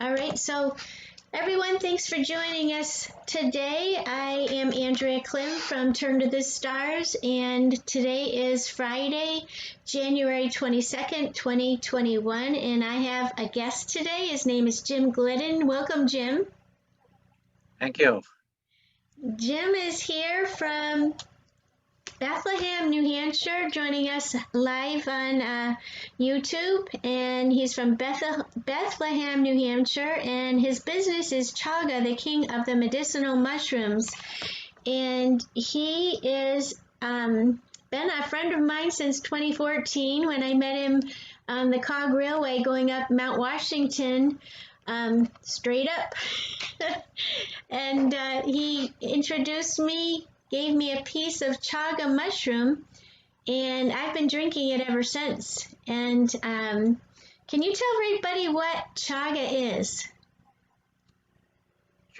All right, so everyone, thanks for joining us today. I am Andrea Klim from Turn to the Stars, and today is Friday, January 22nd, 2021, and I have a guest today. His name is Jim Glidden. Welcome, Jim. Thank you. Jim is here from Bethlehem, New Hampshire, joining us live on YouTube, and he's from Bethlehem, New Hampshire, and his business is Chaga, the king of the medicinal mushrooms, and he is been a friend of mine since 2014 when I met him on the Cog Railway going up Mount Washington, straight up, and he introduced me, gave me a piece of chaga mushroom, and I've been drinking it ever since. And can you tell everybody what chaga is?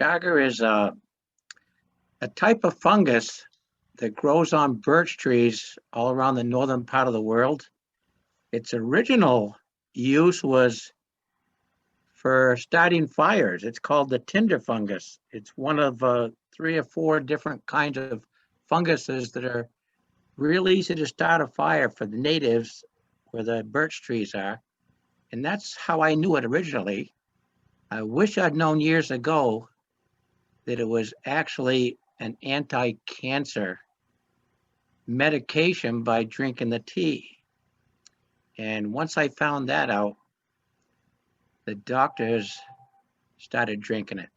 Chaga is a type of fungus that grows on birch trees all around the northern part of the world. Its original use was for starting fires. It's called the tinder fungus. It's one of 3 or 4 different kinds of funguses that are really easy to start a fire for the natives where the birch trees are. And that's how I knew it originally. I wish I'd known years ago that it was actually an anti-cancer medication by drinking the tea. And once I found that out, the doctors started drinking it.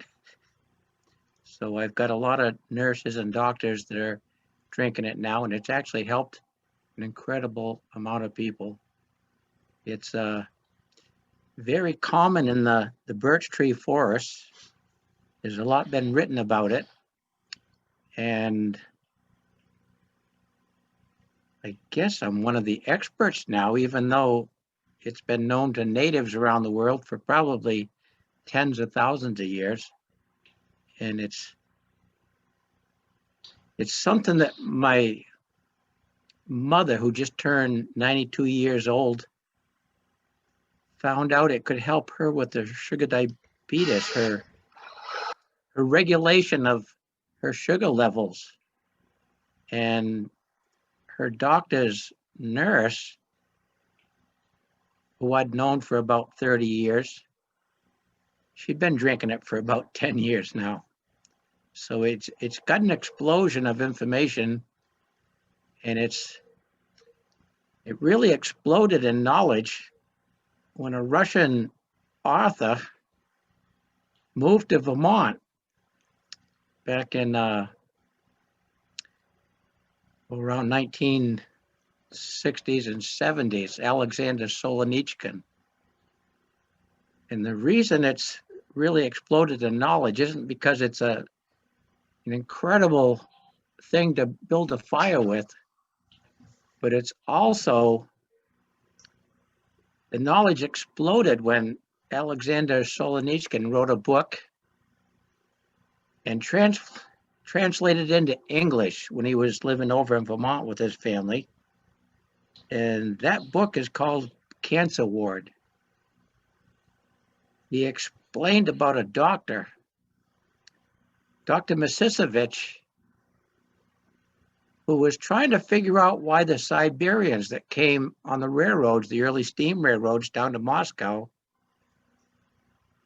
So I've got a lot of nurses and doctors that are drinking it now, and it's actually helped an incredible amount of people. It's very common in the birch tree forests. There's a lot been written about it, and I guess I'm one of the experts now, even though it's been known to natives around the world for probably tens of thousands of years. And it's something that my mother, who just turned 92 years old, found out it could help her with the sugar diabetes, her regulation of her sugar levels. And her doctor's nurse, who I'd known for about 30 years, she'd been drinking it for about 10 years now. So it's got an explosion of information, and it really exploded in knowledge when a Russian author moved to Vermont back in around 1960s and 70s, Alexander Solzhenitsyn. And the reason it's really exploded in knowledge isn't because it's an incredible thing to build a fire with, but it's also the knowledge exploded when Alexander Solzhenitsyn wrote a book and translated into English when he was living over in Vermont with his family. And that book is called Cancer Ward. He explained about a doctor, Dr. Misisevich, who was trying to figure out why the Siberians that came on the railroads, the early steam railroads down to Moscow,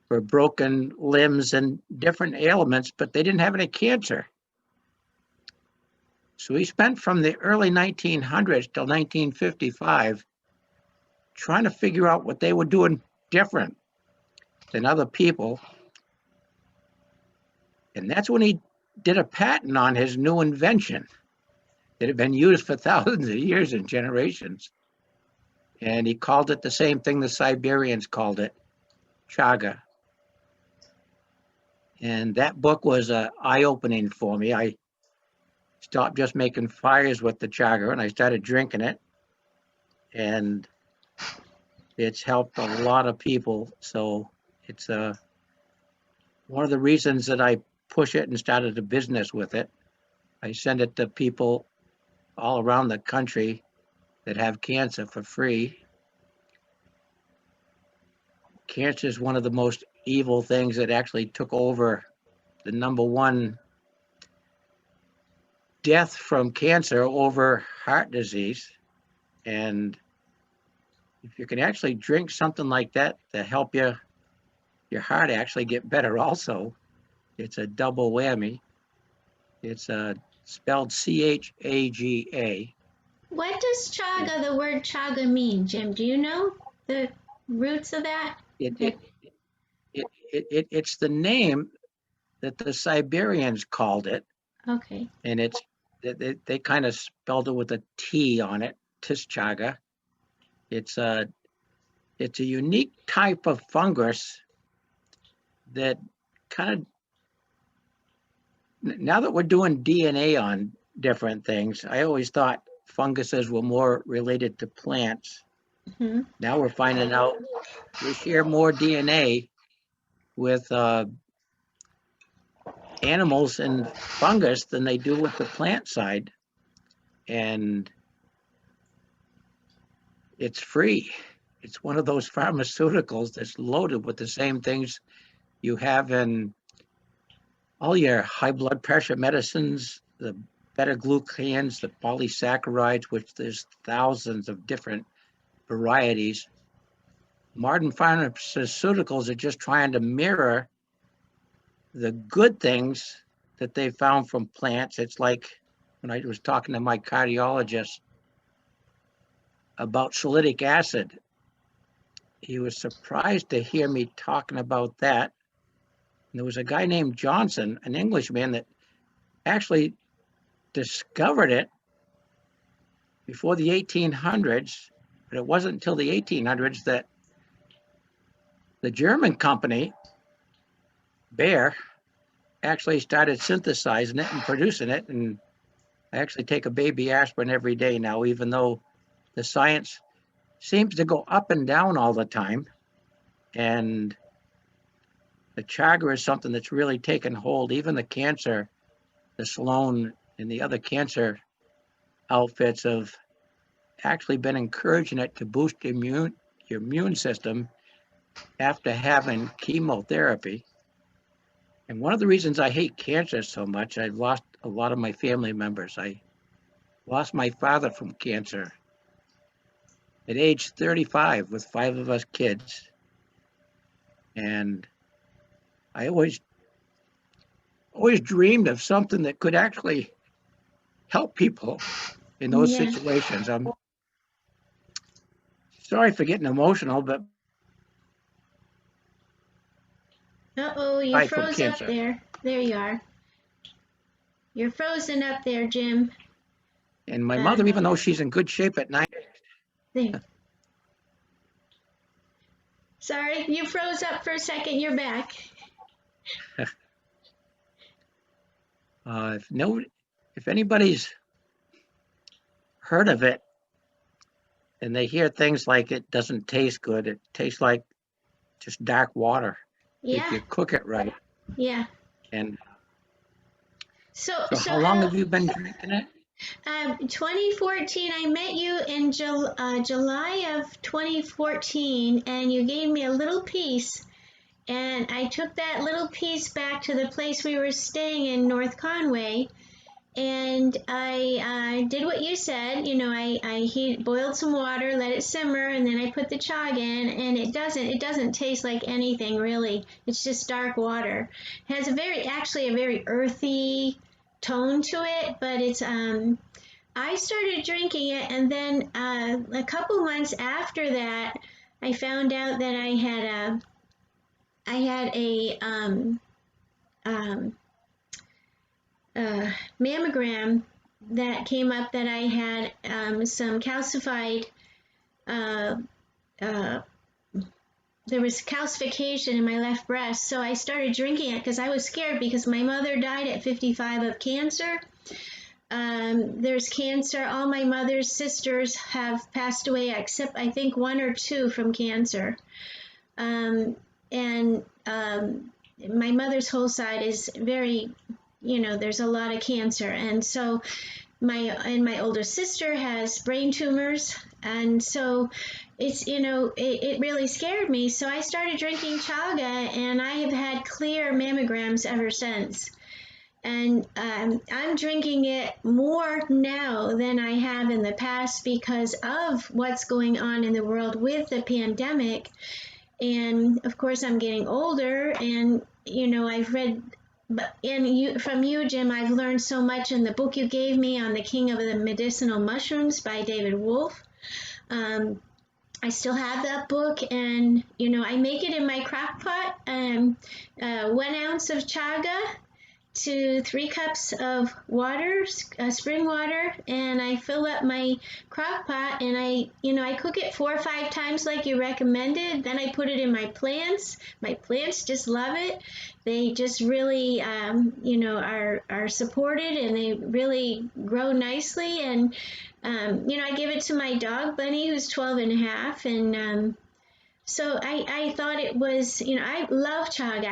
were broken limbs and different ailments, but they didn't have any cancer. So he spent from the early 1900s till 1955 trying to figure out what they were doing different than other people. And that's when he did a patent on his new invention that had been used for thousands of years and generations. And he called it the same thing the Siberians called it, chaga. And that book was eye-opening for me. I stopped just making fires with the chaga and I started drinking it. And it's helped a lot of people. So it's one of the reasons that I push it and started a business with it. I send it to people all around the country that have cancer for free. Cancer is one of the most evil things that actually took over the #1 death from cancer over heart disease. And if you can actually drink something like that to help your heart actually get better also, it's a double whammy. It's spelled Chaga. What does chaga, the word chaga, mean, Jim? Do you know the roots of that? It's the name that the Siberians called it, Okay. and they kind of spelled it with a T on it, Chaga. It's a unique type of fungus that kind of, now that we're doing DNA on different things, I always thought funguses were more related to plants. Mm-hmm. Now we're finding out we share more DNA with animals and fungus than they do with the plant side. And it's free. It's one of those pharmaceuticals that's loaded with the same things you have in all your high blood pressure medicines, the beta-glucans, the polysaccharides, which there's thousands of different varieties. Modern pharmaceuticals are just trying to mirror the good things that they found from plants. It's like when I was talking to my cardiologist about salicylic acid, he was surprised to hear me talking about that. And there was a guy named Johnson, an Englishman, that actually discovered it before the 1800s, but it wasn't until the 1800s that the German company, Bayer, actually started synthesizing it and producing it. And I actually take a baby aspirin every day now, even though the science seems to go up and down all the time. And the chaga is something that's really taken hold. Even the cancer, the Sloan and the other cancer outfits have actually been encouraging it to boost your immune system after having chemotherapy. And one of the reasons I hate cancer so much, I've lost a lot of my family members. I lost my father from cancer at age 35 with 5 of us kids. And I always dreamed of something that could actually help people in those situations. I'm sorry for getting emotional, but Uh-oh, you froze up there. There you are. You're frozen up there, Jim. And my mother, even though she's in good shape at 90. There. Sorry, you froze up for a second. You're back. If anybody's heard of it and they hear things like it doesn't taste good, it tastes like just dark water. Yeah. If you cook it right. Yeah. And so how long have you been drinking it? 2014. I met you in July of 2014, and you gave me a little piece, and I took that little piece back to the place we were staying in, North Conway, and I did what you said. You know, I boiled some water, let it simmer, and then I put the chaga in, and it doesn't taste like anything really. It's just dark water. It has actually a very earthy tone to it, but it's I started drinking it, and then a couple months after that, I found out that I had a mammogram that came up that I had some calcified. There was calcification in my left breast, so I started drinking it because I was scared because my mother died at 55 of cancer. There's cancer. All my mother's sisters have passed away except I think 1 or 2 from cancer. My mother's whole side is very, there's a lot of cancer. And so my older sister has brain tumors, and so it's, it really scared me. So I started drinking chaga, and I have had clear mammograms ever since. And I'm drinking it more now than I have in the past because of what's going on in the world with the pandemic. And of course, I'm getting older, and I've read, from you, Jim, I've learned so much in the book you gave me on the King of the Medicinal Mushrooms by David Wolfe. I still have that book, and I make it in my crock pot. 1 ounce of chaga to 3 cups of water, spring water, and I fill up my crock pot, and I cook it 4 or 5 times like you recommended. Then I put it in my plants. My plants just love it. They just really, are supported, and they really grow nicely. And I give it to my dog Bunny, who's 12 and a half, and so I thought it was, I love chaga.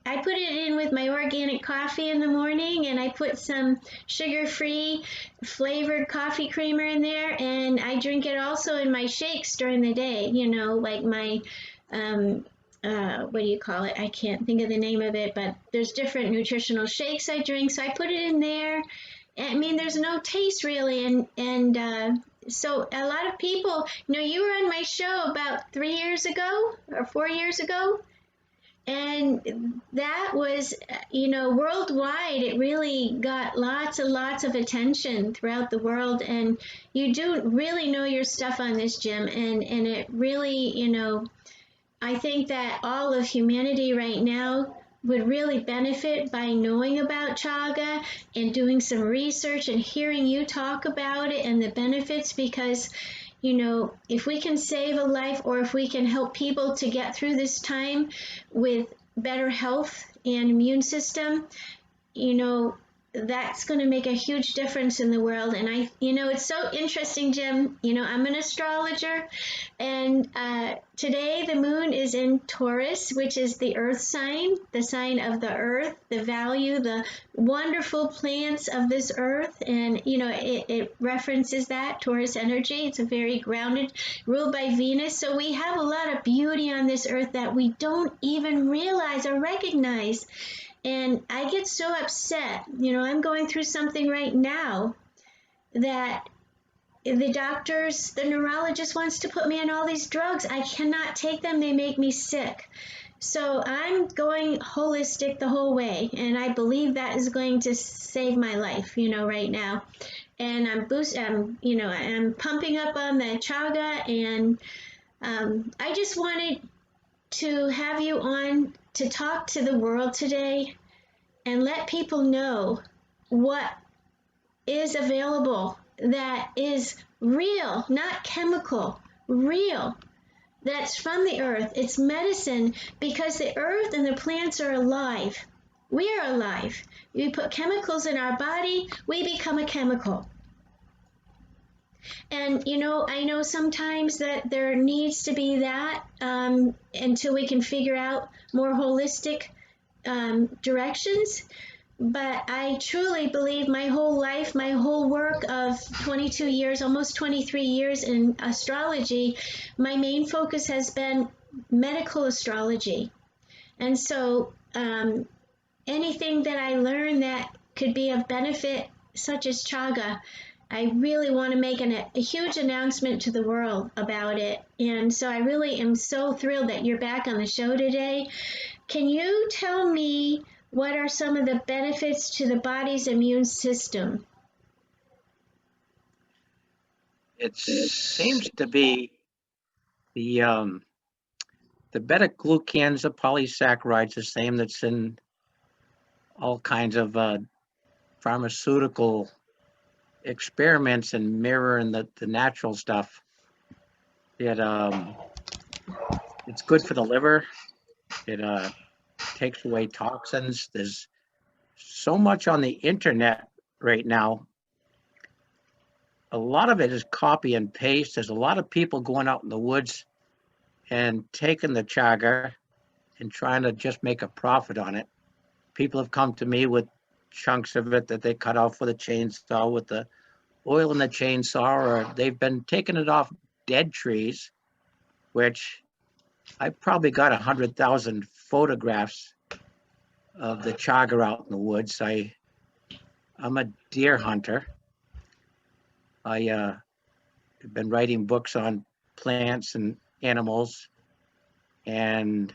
I put it in with my organic coffee in the morning, and I put some sugar-free flavored coffee creamer in there, and I drink it also in my shakes during the day, like my, what do you call it? I can't think of the name of it, but there's different nutritional shakes I drink, so I put it in there. I mean, there's no taste really, and so a lot of people, you were on my show about 3 years ago or 4 years ago, and that was, worldwide. It really got lots and lots of attention throughout the world, and you do really know your stuff on this, Jim, and it really, I think that all of humanity right now would really benefit by knowing about chaga and doing some research and hearing you talk about it and the benefits, because if we can save a life, or if we can help people to get through this time with better health and immune system, that's going to make a huge difference in the world. And it's so interesting, Jim. I'm an astrologer, and today the moon is in Taurus, which is the earth sign, the sign of the earth, the value, the wonderful plants of this earth. And, it references that Taurus energy. It's a very grounded, ruled by Venus. So we have a lot of beauty on this earth that we don't even realize or recognize. And I get so upset. I'm going through something right now that the doctors, the neurologist wants to put me on all these drugs. I cannot take them. They make me sick. So I'm going holistic the whole way, and I believe that is going to save my life, right now. And I'm pumping up on the chaga, and I just wanted to have you on to talk to the world today and let people know what is available that is real, not chemical, real, that's from the earth. It's medicine, because the earth and the plants are alive. We are alive. We put chemicals in our body, we become a chemical. And I know sometimes that there needs to be that until we can figure out more holistic directions. But I truly believe my whole life, my whole work of 22 years, almost 23 years in astrology, my main focus has been medical astrology. And so anything that I learn that could be of benefit, such as chaga, I really want to make a huge announcement to the world about it. And so I really am so thrilled that you're back on the show today. Can you tell me what are some of the benefits to the body's immune system? It seems to be the beta-glucans, the polysaccharides, the same that's in all kinds of pharmaceutical experiments and mirroring the natural stuff. It's good for the liver. It takes away toxins. There's so much on the internet right now. A lot of it is copy and paste. There's a lot of people going out in the woods and taking the chaga and trying to just make a profit on it. People have come to me with chunks of it that they cut off with a chainsaw with the oil in the chainsaw, or they've been taking it off dead trees, which I probably got 100,000 photographs of the chaga out in the woods. I'm a deer hunter. I've been writing books on plants and animals, and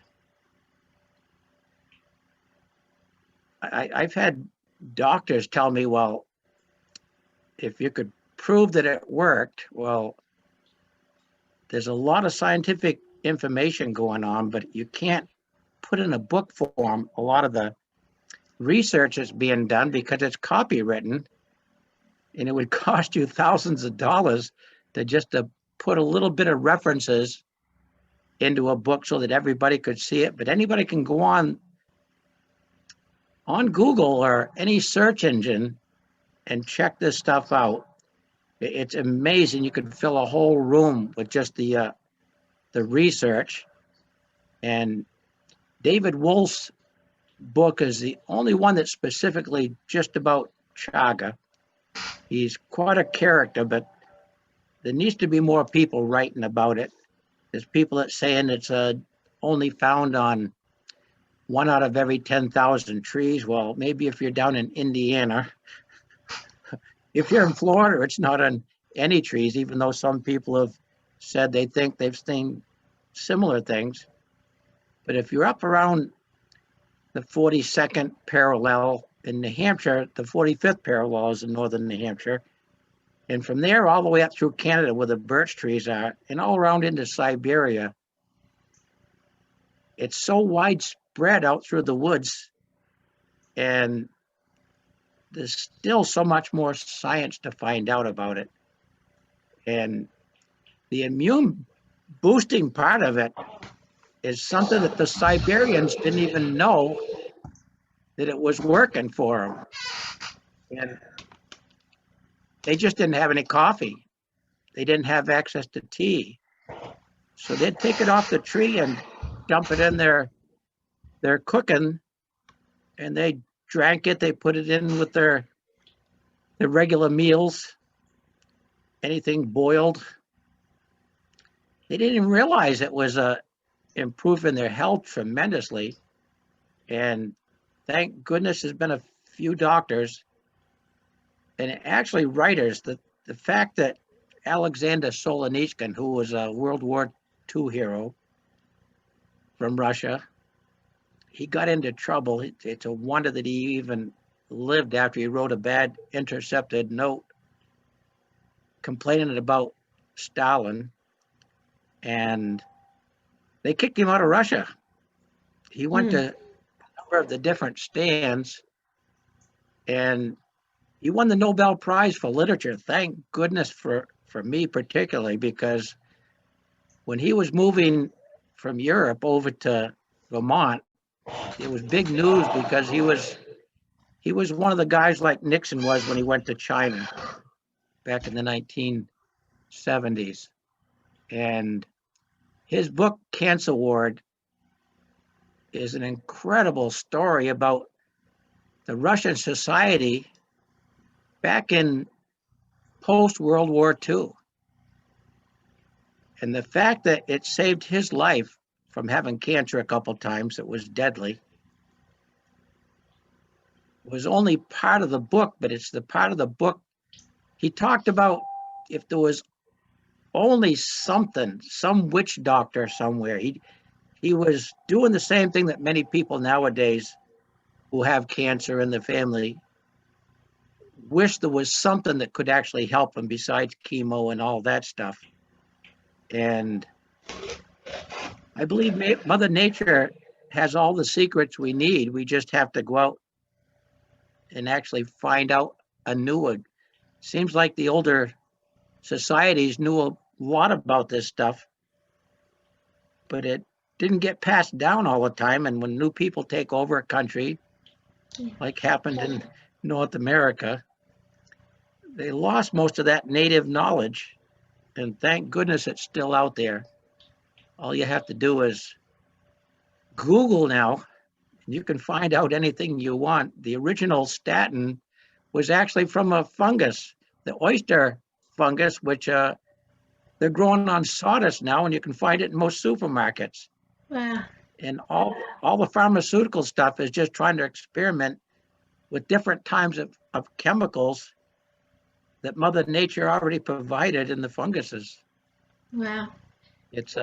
I've had doctors tell me, well, if you could prove that it worked, well, there's a lot of scientific information going on, but you can't put in a book form a lot of the research that's being done because it's copywritten, and it would cost you thousands of dollars to put a little bit of references into a book so that everybody could see it. But anybody can go on Google or any search engine and check this stuff out. It's amazing. You could fill a whole room with just the research. And David Wolf's book is the only one that's specifically just about chaga. He's quite a character, but there needs to be more people writing about it. There's people that saying it's only found on 1 out of every 10,000 trees. Well, maybe if you're down in Indiana, if you're in Florida, it's not on any trees, even though some people have said they think they've seen similar things. But if you're up around the 42nd parallel in New Hampshire, the 45th parallel is in northern New Hampshire. And from there all the way up through Canada where the birch trees are, and all around into Siberia, it's so widespread out through the woods. And there's still so much more science to find out about it. And the immune boosting part of it is something that the Siberians didn't even know that it was working for them. And they just didn't have any coffee. They didn't have access to tea. So they'd take it off the tree and dump it in their cooking, and they drank it. They put it in with their regular meals, anything boiled. They didn't even realize it was improving their health tremendously. And thank goodness there's been a few doctors and actually writers. The fact that Alexander Solzhenitsyn, who was a World War II hero from Russia, he got into trouble. It's a wonder that he even lived after he wrote a bad intercepted note complaining about Stalin, and they kicked him out of Russia. He went to a number of the different stands, and he won the Nobel Prize for Literature. Thank goodness for me particularly, because when he was moving from Europe over to Vermont, it was big news because he was one of the guys like Nixon was when he went to China back in the 1970s. And his book, Cancer Ward, is an incredible story about the Russian society back in post-World War II. And the fact that it saved his life from having cancer a couple times that was deadly was only part of the book, but it's the part of the book he talked about. If there was only something, some witch doctor somewhere, he was doing the same thing that many people nowadays who have cancer in the family wish there was something that could actually help them besides chemo and all that stuff. And I believe Mother Nature has all the secrets we need. We just have to go out and actually find out a new one. Seems like the older societies knew a lot about this stuff, but it didn't get passed down all the time. And when new people take over a country, like happened in North America, they lost most of that native knowledge. And thank goodness it's still out there. All you have to do is Google now, And you can find out anything you want. The original statin was actually from a fungus, the oyster fungus, which they're growing on sawdust now, and you can find it in most supermarkets. Wow. And all the pharmaceutical stuff is just trying to experiment with different types of chemicals that Mother Nature already provided in the funguses. Wow. It's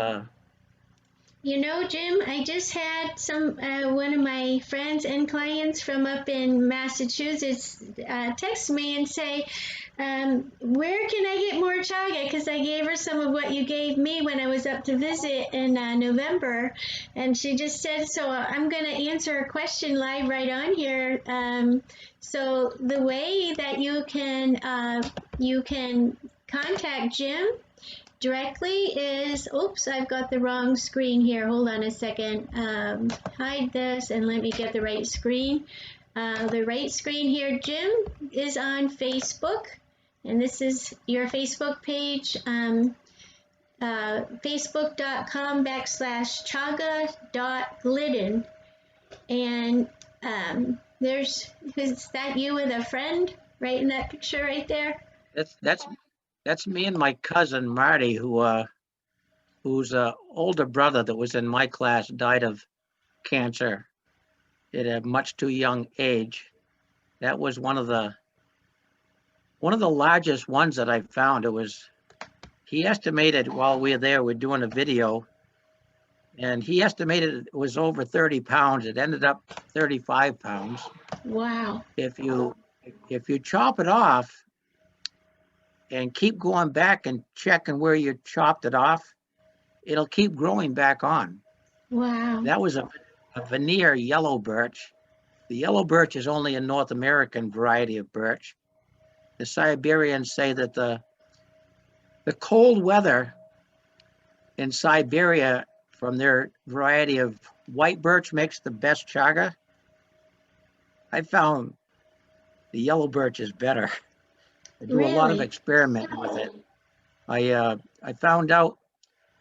You know, Jim, I just had one of my friends and clients from up in Massachusetts text me and say, where can I get more chaga? Because I gave her some of what you gave me when I was up to visit in November. And she just said, so I'm going to answer a question live right on here. So the way that you can contact Jim directly is, oops, I've got the wrong screen here. Hold on a second. Hide this and let me get the right screen. The right screen here, Jim is on Facebook, and this is your Facebook page, facebook.com/chaga.glidden. And is that you with a friend right in that picture right there? that's me and my cousin Marty, whose older brother that was in my class died of cancer at a much too young age. That was one of the largest ones that I found. He estimated while we were there, we're doing a video, and he estimated it was over 30 pounds. It ended up 35 pounds. Wow. If you chop it off and keep going back and checking where you chopped it off, it'll keep growing back on. Wow. That was a veneer yellow birch. The yellow birch is only a North American variety of birch. The Siberians say that the cold weather in Siberia from their variety of white birch makes the best chaga. I found the yellow birch is better. I do a lot of Really? experimenting with it. I found out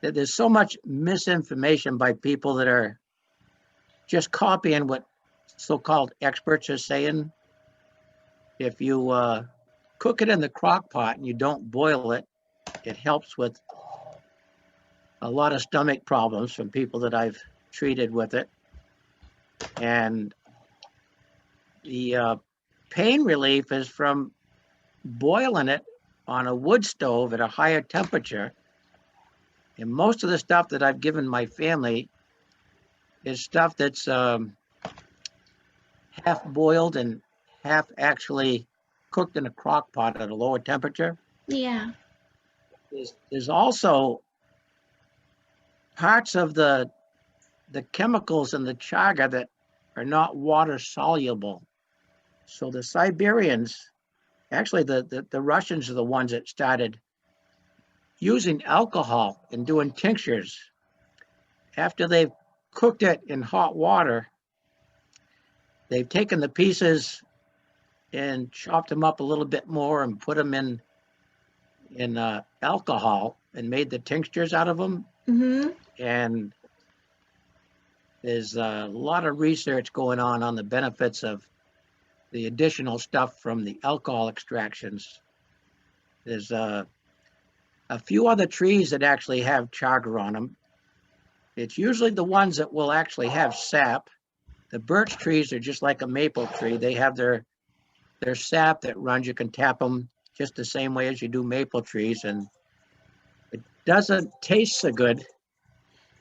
that there's so much misinformation by people that are just copying what so-called experts are saying. If you cook it in the crock pot and you don't boil it, it helps with a lot of stomach problems from people that I've treated with it. And the pain relief is from boiling it on a wood stove at a higher temperature. And most of the stuff that I've given my family is stuff that's half boiled and half actually cooked in a crock pot at a lower temperature. Yeah. There's also parts of the chemicals in the chaga that are not water soluble. So the Siberians, actually the Russians are the ones that started using alcohol and doing tinctures. After they've cooked it in hot water, they've taken the pieces and chopped them up a little bit more and put them in alcohol and made the tinctures out of them. Mm-hmm. And there's a lot of research going on the benefits of the additional stuff from the alcohol extractions. There's a few other trees that actually have chaga on them. It's usually the ones that will actually have sap. The birch trees are just like a maple tree. They have their sap that runs. You can tap them just the same way as you do maple trees, and it doesn't taste so good.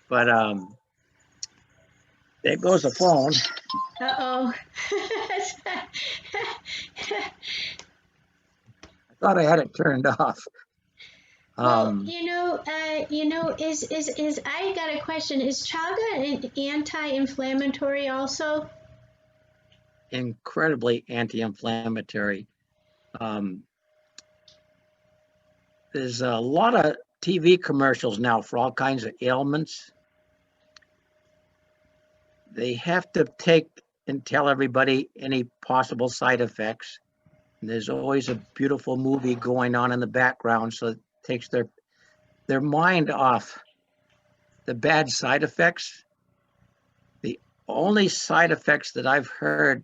But there goes the phone. Uh-oh. I thought I had it turned off. Well, is I got a question. Is chaga an anti-inflammatory also? Incredibly anti-inflammatory. There's a lot of TV commercials now for all kinds of ailments. They have to take and tell everybody any possible side effects. And there's always a beautiful movie going on in the background, so it takes their mind off the bad side effects. The only side effects that I've heard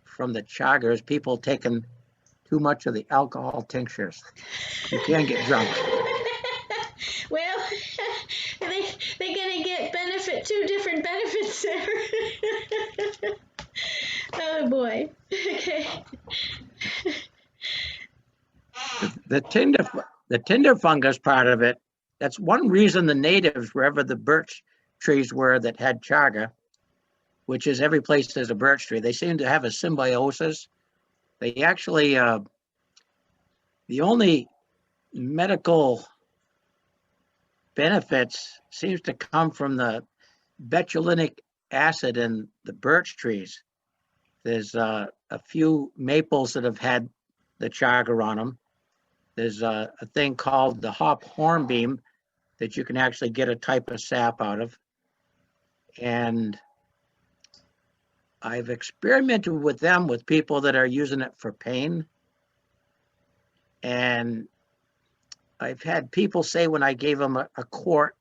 from the chaga is people taking too much of the alcohol tinctures. You can get drunk. Well, they're going to get two different benefits there. Oh boy. Okay. The tinder fungus part of it, that's one reason the natives, wherever the birch trees were that had chaga, which is every place there's a birch tree, they seem to have a symbiosis. They actually, the only medical benefits seems to come from the betulinic acid in the birch trees. There's a few maples that have had the chaga on them. There's a thing called the hop hornbeam that you can actually get a type of sap out of. And I've experimented with them with people that are using it for pain. And I've had people say when I gave them a quart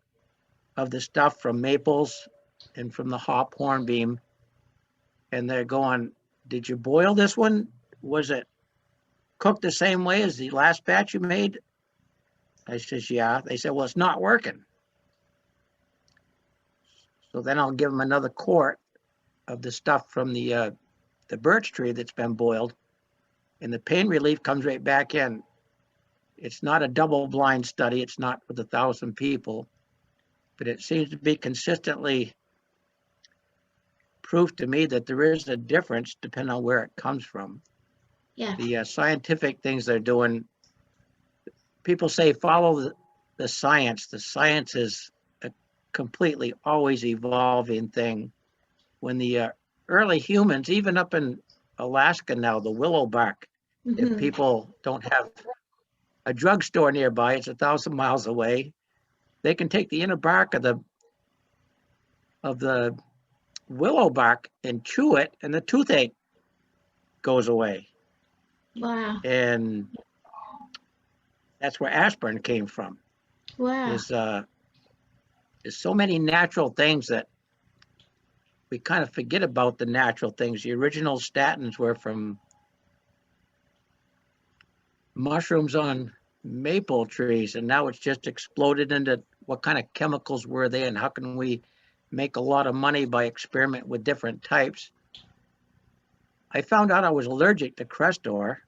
of the stuff from maples and from the hop hornbeam, and they're going, did you boil this one? Was it cooked the same way as the last batch you made? I says, yeah. They said, well, it's not working. So then I'll give them another quart of the stuff from the birch tree that's been boiled, and the pain relief comes right back in. It's not a double-blind study. It's not with 1,000 people, but it seems to be consistently proof to me that there is a difference depending on where it comes from. Yeah. The scientific things they're doing, people say follow the science. The science is a completely always evolving thing. When the early humans, even up in Alaska now, the willow bark, if people don't have a drugstore nearby, it's 1,000 miles away, they can take the inner bark of the willow bark and chew it, and the toothache goes away. Wow. And that's where aspirin came from. Wow. There's so many natural things that we kind of forget about the natural things. The original statins were from mushrooms on maple trees, and now it's just exploded into what kind of chemicals were they, and how can we make a lot of money by experimenting with different types. I found out I was allergic to Crestor.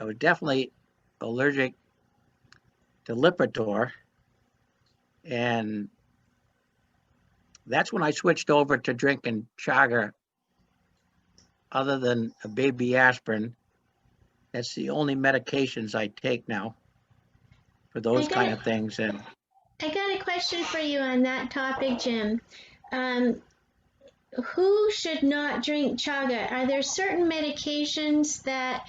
I was definitely allergic to Lipitor, and that's when I switched over to drinking chaga. Other than a baby aspirin, that's the only medications I take now for those kind of things. And I got a question for you on that topic, Jim. Who should not drink chaga? Are there certain medications that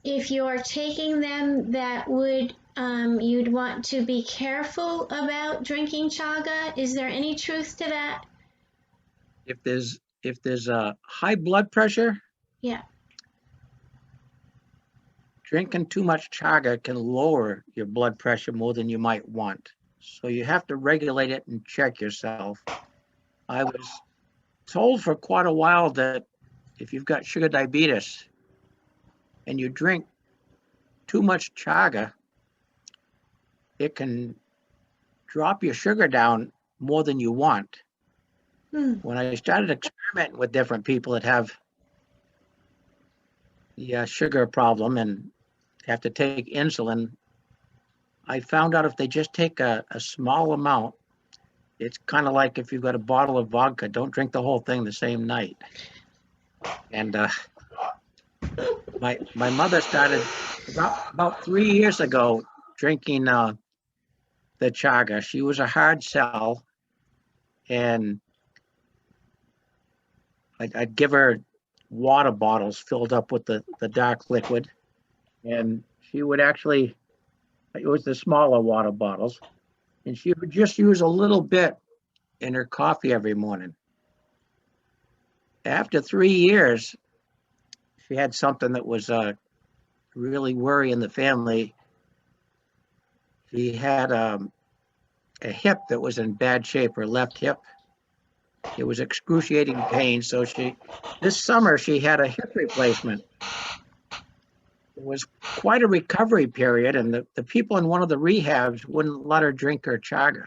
if you're taking them that would you'd want to be careful about drinking chaga? Is there any truth to that? if there's a high blood pressure, Yeah. drinking too much chaga can lower your blood pressure more than you might want. So you have to regulate it and check yourself. I was told for quite a while that if you've got sugar diabetes and you drink too much chaga, it can drop your sugar down more than you want. When I started experimenting with different people that have the sugar problem and have to take insulin, I found out if they just take a small amount, it's kind of like if you've got a bottle of vodka, don't drink the whole thing the same night. And my mother started about 3 years ago drinking the chaga. She was a hard sell, and I'd give her water bottles filled up with the dark liquid, and she would actually, it was the smaller water bottles, and she would just use a little bit in her coffee every morning. After 3 years, she had something that was really worrying the family. She had a hip that was in bad shape, her left hip, It was excruciating pain. So this summer, she had a hip replacement. It was quite a recovery period, and the people in one of the rehabs wouldn't let her drink her chaga.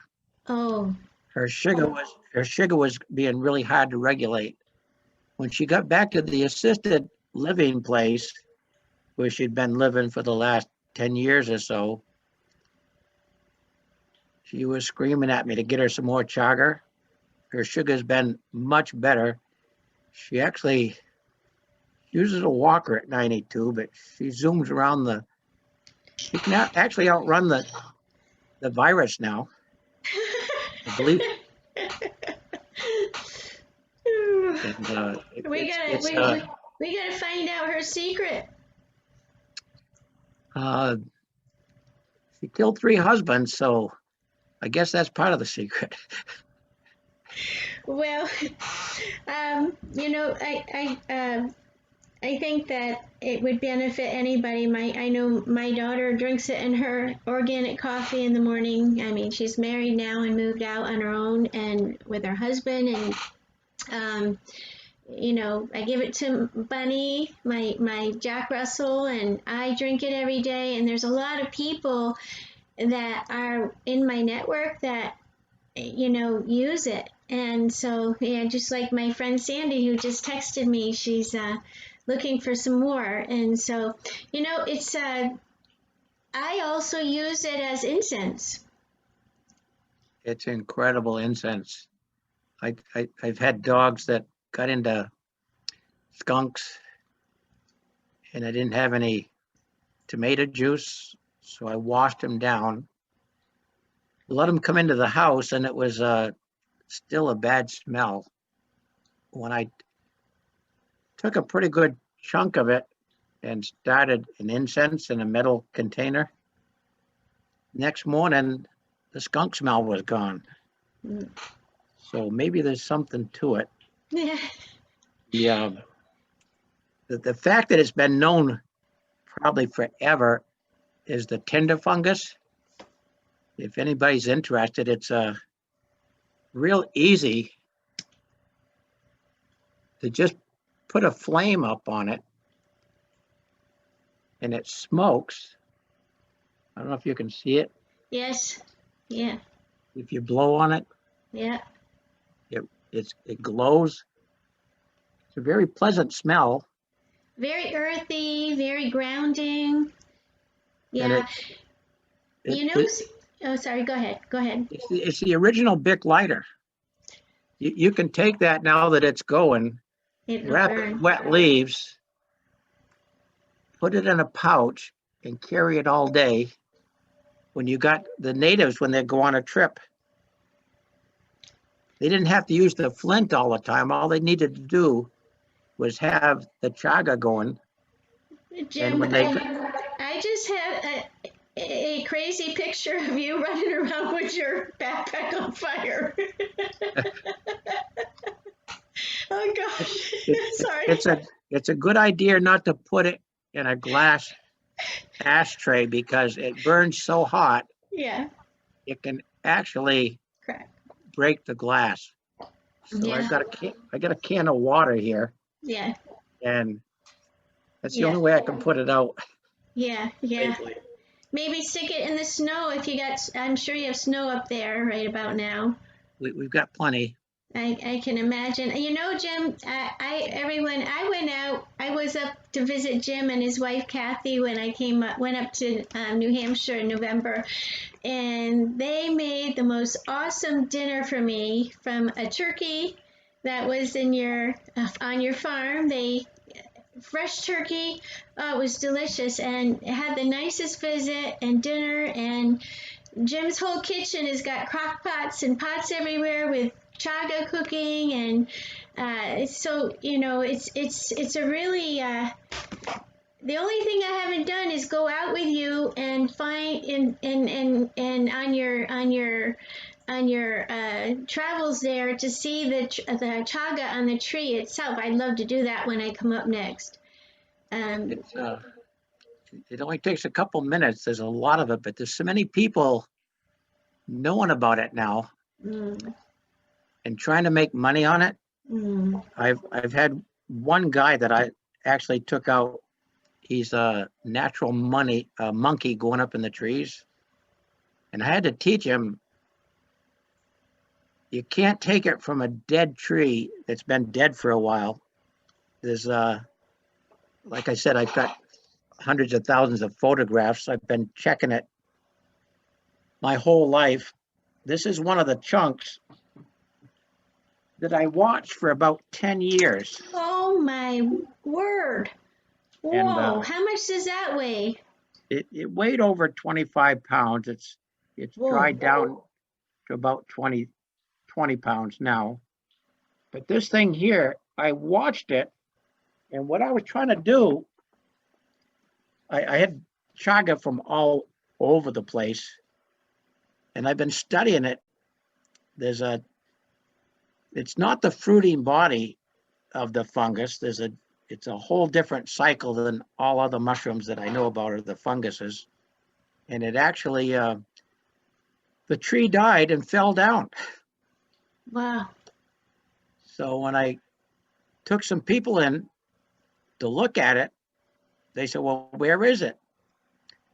Oh, Her sugar was being really hard to regulate. When she got back to the assisted living place where she'd been living for the last 10 years or so, she was screaming at me to get her some more chaga. Her sugar's been much better. She actually uses a walker at 92, but she zooms around she can actually outrun the virus now, I believe. And we gotta it's we gotta find out her secret. uh, she killed 3 husbands, so I guess that's part of the secret. Well, I think that it would benefit anybody. I know my daughter drinks it in her organic coffee in the morning. I mean, she's married now and moved out on her own and with her husband. And I give it to Bunny, my Jack Russell, and I drink it every day. And there's a lot of people that are in my network that use it. And so, yeah, just like my friend Sandy, who just texted me, she's looking for some more. And so, it's, I also use it as incense. It's incredible incense. I've had dogs that got into skunks, and I didn't have any tomato juice, so I washed them down, let them come into the house, and it was still a bad smell. When I took a pretty good chunk of it and started an incense in a metal container, next morning the skunk smell was gone. Mm. So maybe there's something to it. Yeah. The fact that it's been known probably forever is the tinder fungus. If anybody's interested, it's real easy to just put a flame up on it and it smokes. I don't know if you can see it. Yes. Yeah. If you blow on it, Yeah. it glows. It's a very pleasant smell. Very earthy, very grounding. Yeah. Oh, sorry, go ahead. Go ahead. It's the original Bic lighter. You can take that now that it's going, wrap it in wet leaves, put it in a pouch, and carry it all day. When you got the natives, when they go on a trip, they didn't have to use the flint all the time. All they needed to do was have the chaga going. Jim, I just had a crazy picture of you running around with your backpack on fire. Oh gosh, sorry. It's a good idea not to put it in a glass ashtray because it burns so hot. Yeah. It can actually Correct. break the glass. So Yeah. I got a can of water here. Yeah. And that's the only way I can put it out. Yeah. Yeah. Safely. Maybe stick it in the snow if you got. I'm sure you have snow up there right about now. We've got plenty. I can imagine. Jim, I went out. I was up to visit Jim and his wife Kathy when I went up to New Hampshire in November, and they made the most awesome dinner for me from a turkey that was on your farm. Fresh turkey. Oh, it was delicious, and it had the nicest visit and dinner. And Jim's whole kitchen has got crock pots and pots everywhere with chaga cooking, and so it's a really the only thing I haven't done is go out with you and find and on your travels there to see the chaga on the tree itself. I'd love to do that when I come up next. It only takes a couple minutes. There's a lot of it, but there's so many people knowing about it now. Mm. and trying to make money on it. Mm. I've had one guy that I actually took out. He's a natural monkey going up in the trees. And I had to teach him, you can't take it from a dead tree that's been dead for a while. There's, like I said, I've got hundreds of thousands of photographs. I've been checking it my whole life. This is one of the chunks that I watched for about 10 years. Oh my word. And Whoa, how much does that weigh? it weighed over 25 pounds. It's Whoa. dried down to about 20 pounds now. But this thing here, I watched it, and what I was trying to do, I had chaga from all over the place, and I've been studying it. It's not the fruiting body of the fungus. It's a whole different cycle than all other mushrooms that I know about are the funguses. And it actually, the tree died and fell down. Wow. So when I took some people in to look at it, they said, well, where is it?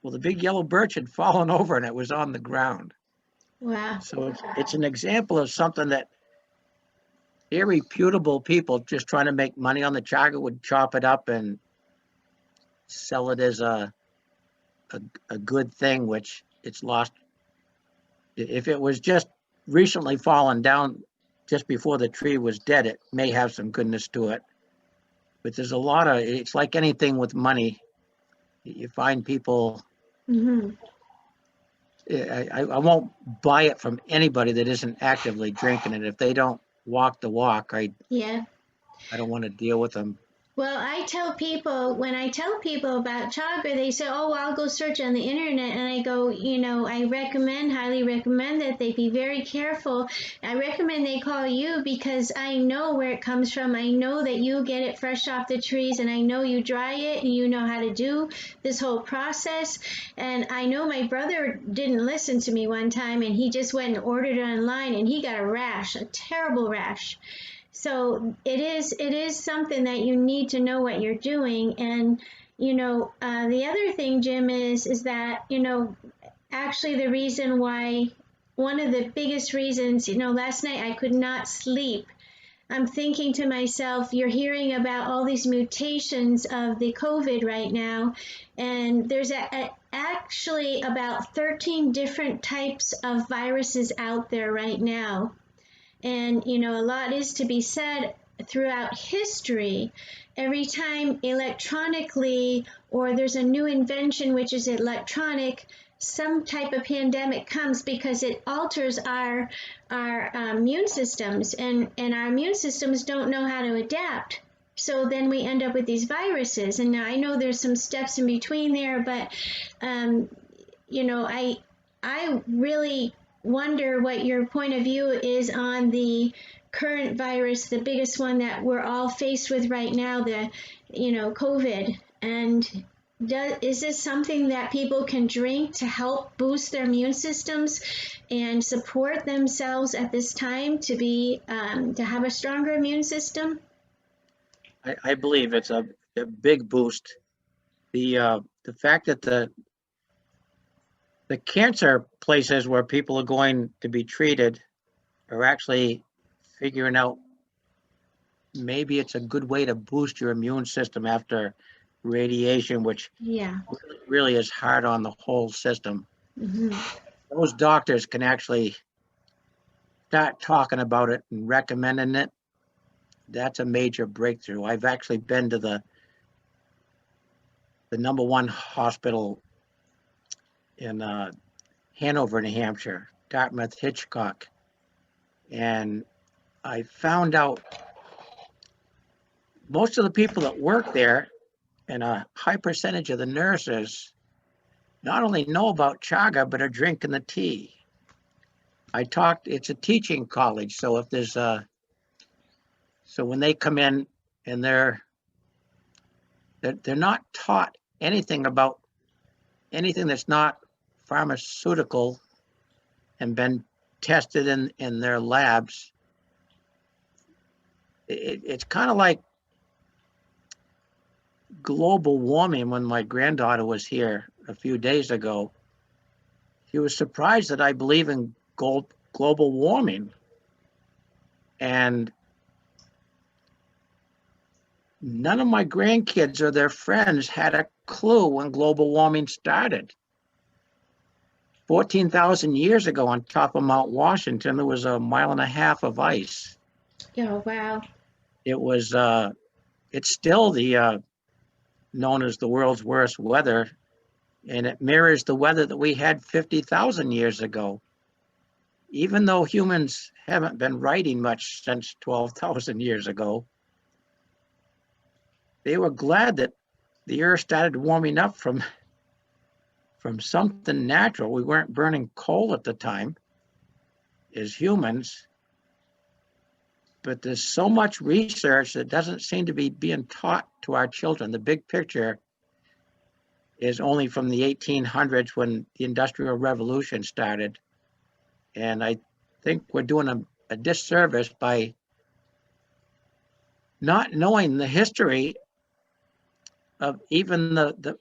Well, the big yellow birch had fallen over and it was on the ground. Wow. So it's an example of something that irreputable people just trying to make money on the chaga would chop it up and sell it as a good thing, which it's lost. If it was just recently fallen down just before the tree was dead, it may have some goodness to it. But there's a lot of, it's like anything with money. You find people, Mm-hmm. I won't buy it from anybody that isn't actively drinking it. If they don't walk the walk, Yeah. I don't want to deal with them. Well, when I tell people about chaga, they say, oh, well, I'll go search on the internet. And I go, I highly recommend that they be very careful. I recommend they call you because I know where it comes from. I know that you get it fresh off the trees, and I know you dry it and you know how to do this whole process. And I know my brother didn't listen to me one time, and he just went and ordered it online, and he got a rash, a terrible rash. So it is something that you need to know what you're doing. And the other thing, Jim, is that actually the reason why, one of the biggest reasons, last night I could not sleep. I'm thinking to myself, you're hearing about all these mutations of the COVID right now, and there's actually about 13 different types of viruses out there right now. And, a lot is to be said throughout history. Every time electronically, or there's a new invention which is electronic, some type of pandemic comes because it alters our immune systems, and our immune systems don't know how to adapt. So then we end up with these viruses. And now I know there's some steps in between there, but I really wonder what your point of view is on the current virus, the biggest one that we're all faced with right now, the COVID. And is this something that people can drink to help boost their immune systems and support themselves at this time to have a stronger immune system? I believe it's a big boost. The fact that the cancer places where people are going to be treated are actually figuring out maybe it's a good way to boost your immune system after radiation, which really is hard on the whole system. Mm-hmm. Those doctors can actually start talking about it and recommending it. That's a major breakthrough. I've actually been to the #1 hospital in Hanover, New Hampshire, Dartmouth Hitchcock. And I found out most of the people that work there and a high percentage of the nurses not only know about chaga, but are drinking the tea. It's a teaching college. So if there's so when they come in and they're not taught anything about anything that's not pharmaceutical and been tested in their labs. it's kind of like global warming. When my granddaughter was here a few days ago, she was surprised that I believe in global warming. And none of my grandkids or their friends had a clue when global warming started. 14,000 years ago on top of Mount Washington, there was 1.5 miles of ice. Oh, wow. It was, it's still known as the world's worst weather, and it mirrors the weather that we had 50,000 years ago. Even though humans haven't been writing much since 12,000 years ago, they were glad that the earth started warming up from something natural. We weren't burning coal at the time as humans, but there's so much research that doesn't seem to be being taught to our children. The big picture is only from the 1800s when the Industrial Revolution started. And I think we're doing a disservice by not knowing the history of even the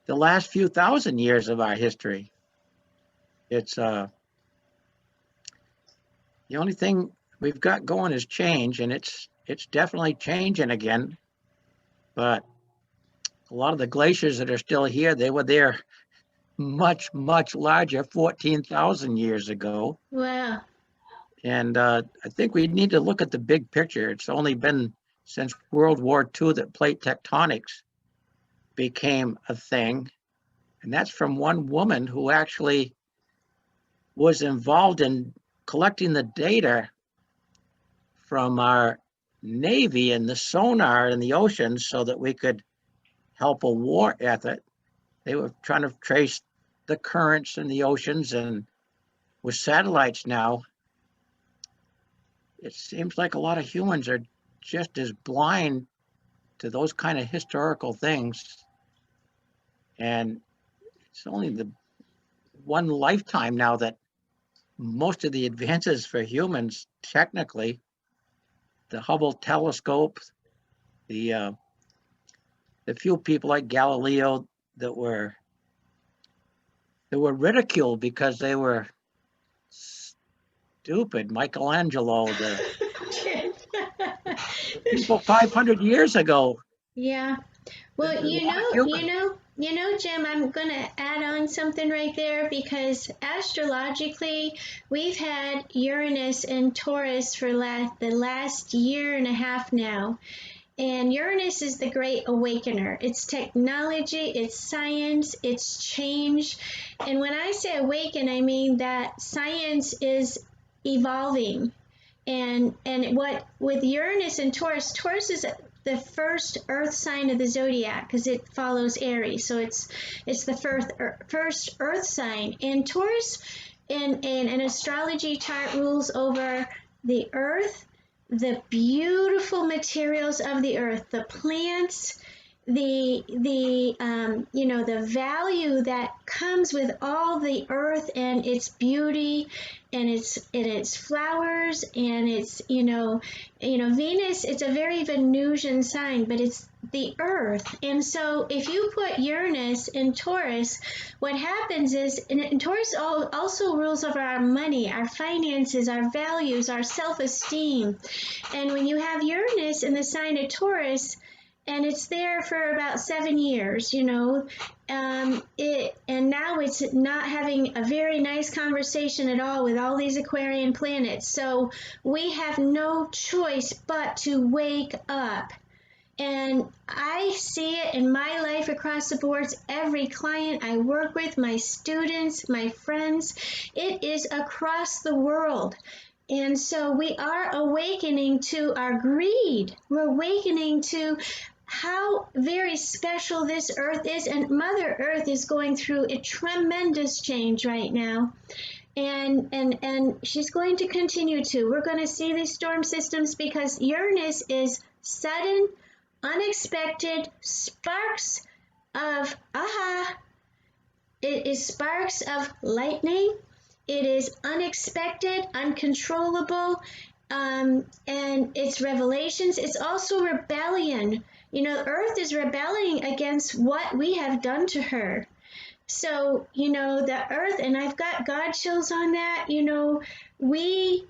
last few thousand years of our history. It's the only thing we've got going is change, and it's definitely changing again. But a lot of the glaciers that are still here, they were there much, much larger 14,000 years ago. Wow. And I think we need to look at the big picture. It's only been since World War II that plate tectonics became a thing. And that's from one woman who actually was involved in collecting the data from our Navy and the sonar in the oceans so that we could help a war effort. They were trying to trace the currents in the oceans, and with satellites now, it seems like a lot of humans are just as blind to those kind of historical things. And it's only the one lifetime now that most of the advances for humans, technically, the Hubble telescope, the few people like Galileo that were ridiculed because they were stupid. Michelangelo, the people 500 years ago. Yeah. Well, Jim, I'm going to add on something right there because astrologically, we've had Uranus and Taurus for the last year and a half now. And Uranus is the great awakener. It's technology, it's science, it's change. And when I say awaken, I mean that science is evolving. And what with Uranus and Taurus, Taurus is the first earth sign of the zodiac because it follows Aries. So it's the first earth sign. And Taurus in an astrology chart rules over the earth, the beautiful materials of the earth, the plants, the value that comes with all the earth and its beauty and its flowers and its Venus. It's a very Venusian sign, but it's the earth. And so if you put Uranus in Taurus, what happens is, and Taurus also rules over our money, our finances, our values, our self-esteem. And when you have Uranus in the sign of Taurus, and it's there for about 7 years, and now it's not having a very nice conversation at all with all these Aquarian planets. So we have no choice but to wake up. And I see it in my life across the boards. Every client I work with, my students, my friends, it is across the world. And so we are awakening to our greed. We're awakening to how very special this earth is, and Mother Earth is going through a tremendous change right now. And she's going to continue to. We're going to see these storm systems because Uranus is sudden, unexpected sparks of aha. It is sparks of lightning. It is unexpected, uncontrollable, and it's revelations. It's also rebellion. You know, Earth is rebelling against what we have done to her. So, you know, the Earth, and I've got God chills on that. You know, we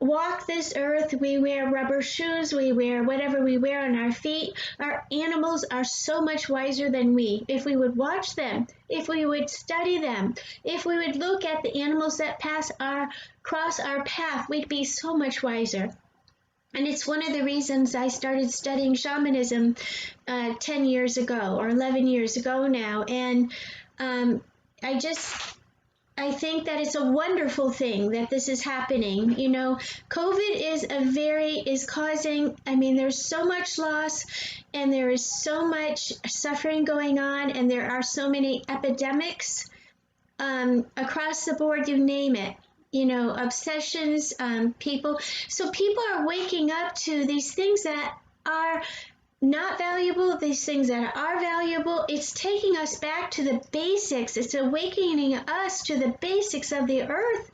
walk this earth, we wear rubber shoes, we wear whatever we wear on our feet. Our animals are so much wiser than we. If we would watch them, if we would study them, if we would look at the animals that cross our path, we'd be so much wiser. And it's one of the reasons I started studying shamanism 10 years ago or 11 years ago now. And um, I think that it's a wonderful thing that this is happening. You know, COVID is causing, I mean, there's so much loss and there is so much suffering going on, and there are so many epidemics across the board, you name it. You know, obsessions, people. So people are waking up to these things that are not valuable, these things that are valuable. It's taking us back to the basics. It's awakening us to the basics of the earth.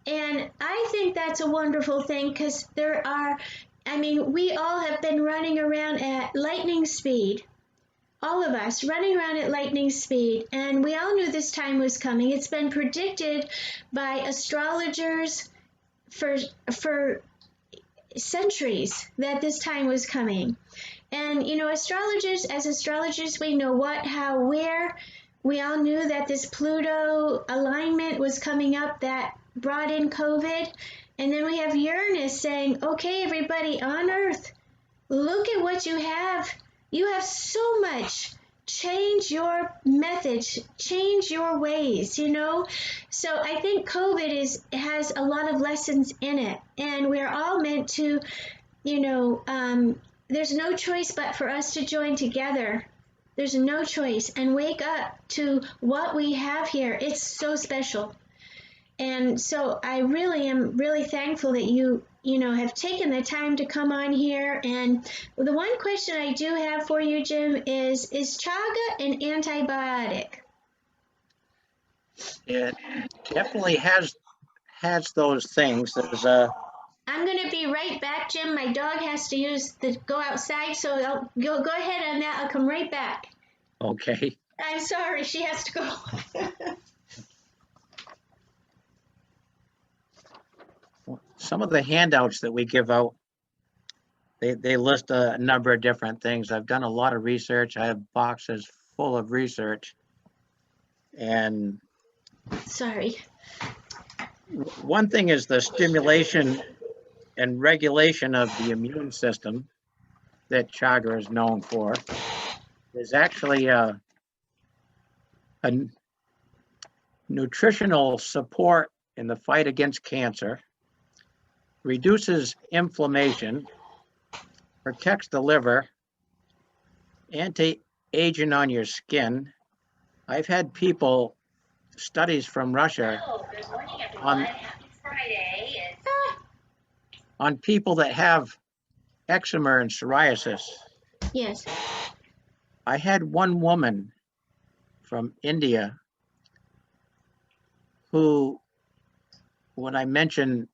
And I think that's a wonderful thing, because I mean, we all have been running around at lightning speed. All of us running around at lightning speed, and we all knew this time was coming. It's been predicted by astrologers for centuries that this time was coming. And, you know, as astrologers, we know what, how, where. We all knew that this Pluto alignment was coming up that brought in COVID. And then we have Uranus saying, okay, everybody on Earth, look at what you have. You have so much. Change your methods, change your ways, you know. So I think COVID has a lot of lessons in it. And we're all meant to, you know, there's no choice but for us to join together. There's no choice, and wake up to what we have here. It's so special. And so I really am really thankful that you know, have taken the time to come on here. And the one question I do have for you, Jim, is chaga an antibiotic? It definitely has those things. There's I'm going to be right back, Jim. My dog has to go outside, so I'll go ahead on that. I'll come right back. okay. I'm sorry, she has to go. Some of the handouts that we give out, they list a number of different things. I've done a lot of research. I have boxes full of research. And Sorry. one thing is the stimulation and regulation of the immune system that chaga is known for. There's actually a nutritional support in the fight against cancer, reduces inflammation, protects the liver, anti-aging on your skin. I've had studies from Russia on people that have eczema and psoriasis. Yes. I had one woman from India who, when I mentioned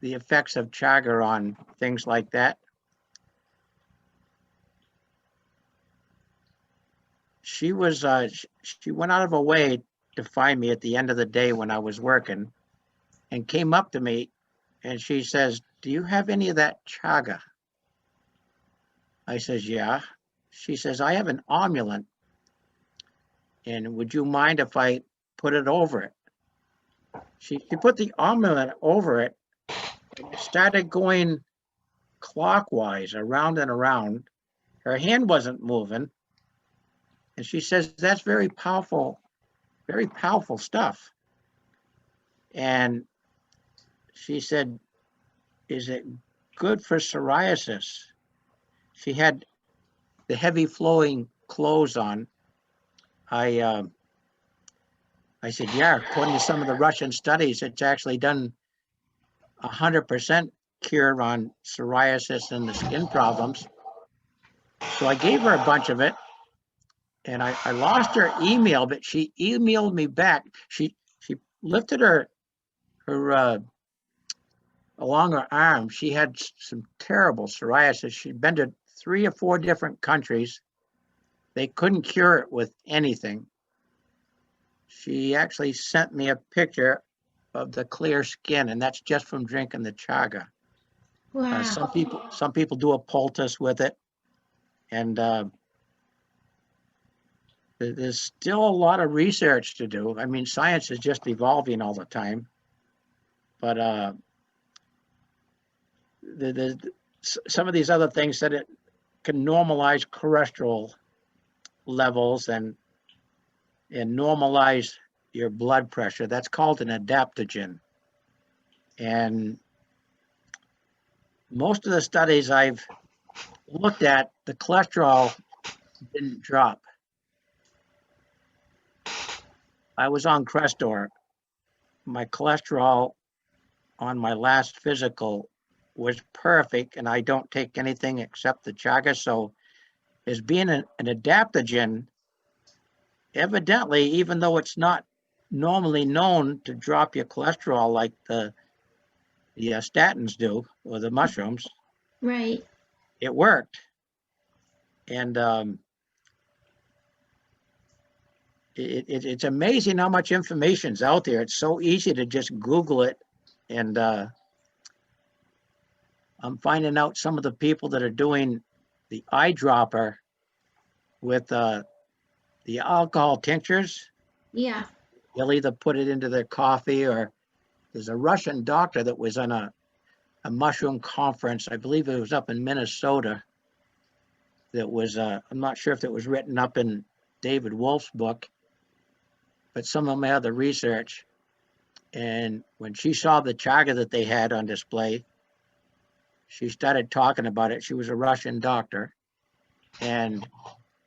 the effects of chaga on things like that, she went out of her way to find me at the end of the day when I was working, and came up to me and she says, "Do you have any of that chaga?" I says, "Yeah." She says, "I have an omulant, and would you mind if I put it over it?" She put the omulant over it, and it started going clockwise around and around. Her hand wasn't moving. And she says, "That's very powerful stuff." And she said, "Is it good for psoriasis?" She had the heavy flowing clothes on. I said, "Yeah, according to some of the Russian studies, it's actually done 100% cure on psoriasis and the skin problems." So I gave her a bunch of it, and I lost her email, but she emailed me back. She lifted her along her arm. She had some terrible psoriasis. She'd been to 3 or 4 different countries. They couldn't cure it with anything. She actually sent me a picture of the clear skin, and that's just from drinking the chaga. Wow. Some people do a poultice with it, and there's still a lot of research to do. I mean, science is just evolving all the time, but some of these other things that it can normalize cholesterol levels and normalize your blood pressure. That's called an adaptogen. And most of the studies I've looked at, the cholesterol didn't drop. I was on Crestor. My cholesterol on my last physical was perfect, and I don't take anything except the chaga. So as being an adaptogen, evidently, even though it's not normally known to drop your cholesterol like the statins do, or the mushrooms, Right. it worked. And it's amazing how much information's out there. It's so easy to just Google it. And I'm finding out some of the people that are doing the eyedropper with the alcohol tinctures. Yeah. They'll either put it into their coffee, or there's a Russian doctor that was on a mushroom conference. I believe it was up in Minnesota. That was, I'm not sure if it was written up in David Wolf's book, but some of my other research. And when she saw the chaga that they had on display, she started talking about it. She was a Russian doctor. And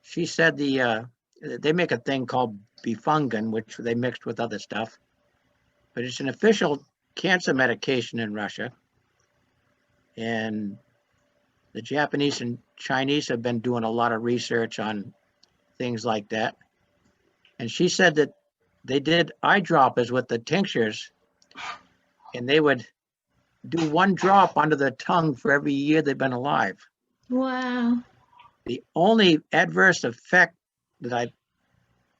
she said they make a thing called bifungin, which they mixed with other stuff. But it's an official cancer medication in Russia. And the Japanese and Chinese have been doing a lot of research on things like that. And she said that they did eyedroppers with the tinctures, and they would do 1 drop under the tongue for every year they've been alive. Wow. The only adverse effect that I've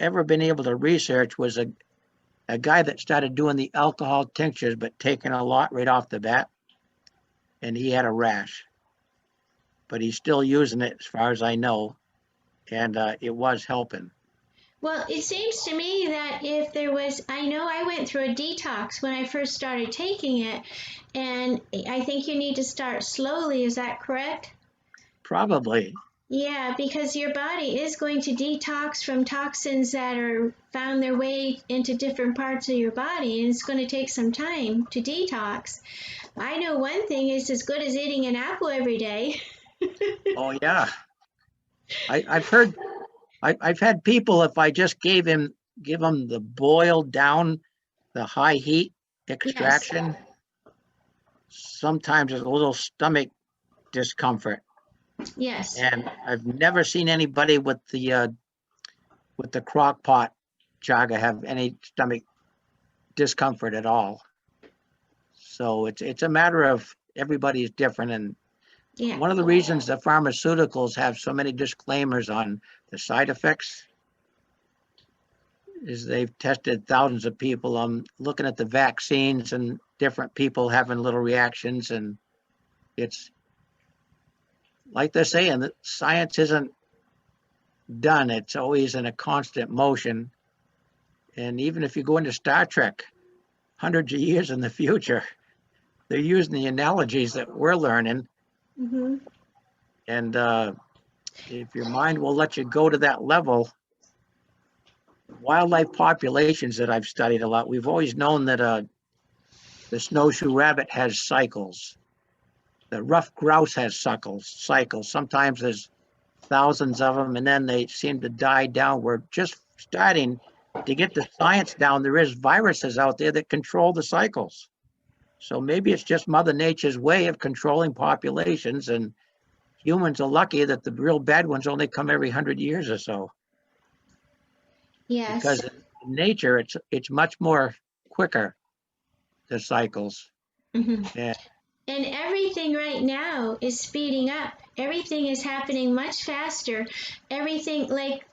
ever been able to research was a guy that started doing the alcohol tinctures, but taking a lot right off the bat, and he had a rash. But he's still using it, as far as I know, and it was helping. Well, it seems to me that if there was, I know I went through a detox when I first started taking it, and I think you need to start slowly. Is that correct? Probably. Yeah, because your body is going to detox from toxins that are found their way into different parts of your body, and it's going to take some time to detox. I know one thing is as good as eating an apple every day. Oh yeah, I've had people, if I just give them the boiled down, the high heat Yes, extraction, sometimes there's a little stomach discomfort. yes. And I've never seen anybody with the crock pot chaga have any stomach discomfort at all. So it's a matter of everybody is different. And Yeah. one of the reasons the pharmaceuticals have so many disclaimers on the side effects is they've tested thousands of people. I'm looking at the vaccines and different people having little reactions, and it's like they're saying that science isn't done. It's always in a constant motion. And even if you go into Star Trek hundreds of years in the future, they're using the analogies that we're learning. Mm-hmm. And if your mind will let you go to that level, wildlife populations that I've studied a lot, we've always known that the snowshoe rabbit has cycles. The ruffed grouse has cycles. Sometimes there's thousands of them, and then they seem to die down. We're just starting to get the science down. There is viruses out there that control the cycles. So maybe it's just Mother Nature's way of controlling populations, and humans are lucky that the real bad ones only come every 100 years or so. Yes. Because in nature, it's much more quicker, the cycles. Mm-hmm. And And everything right now is speeding up. Everything is happening much faster. Everything like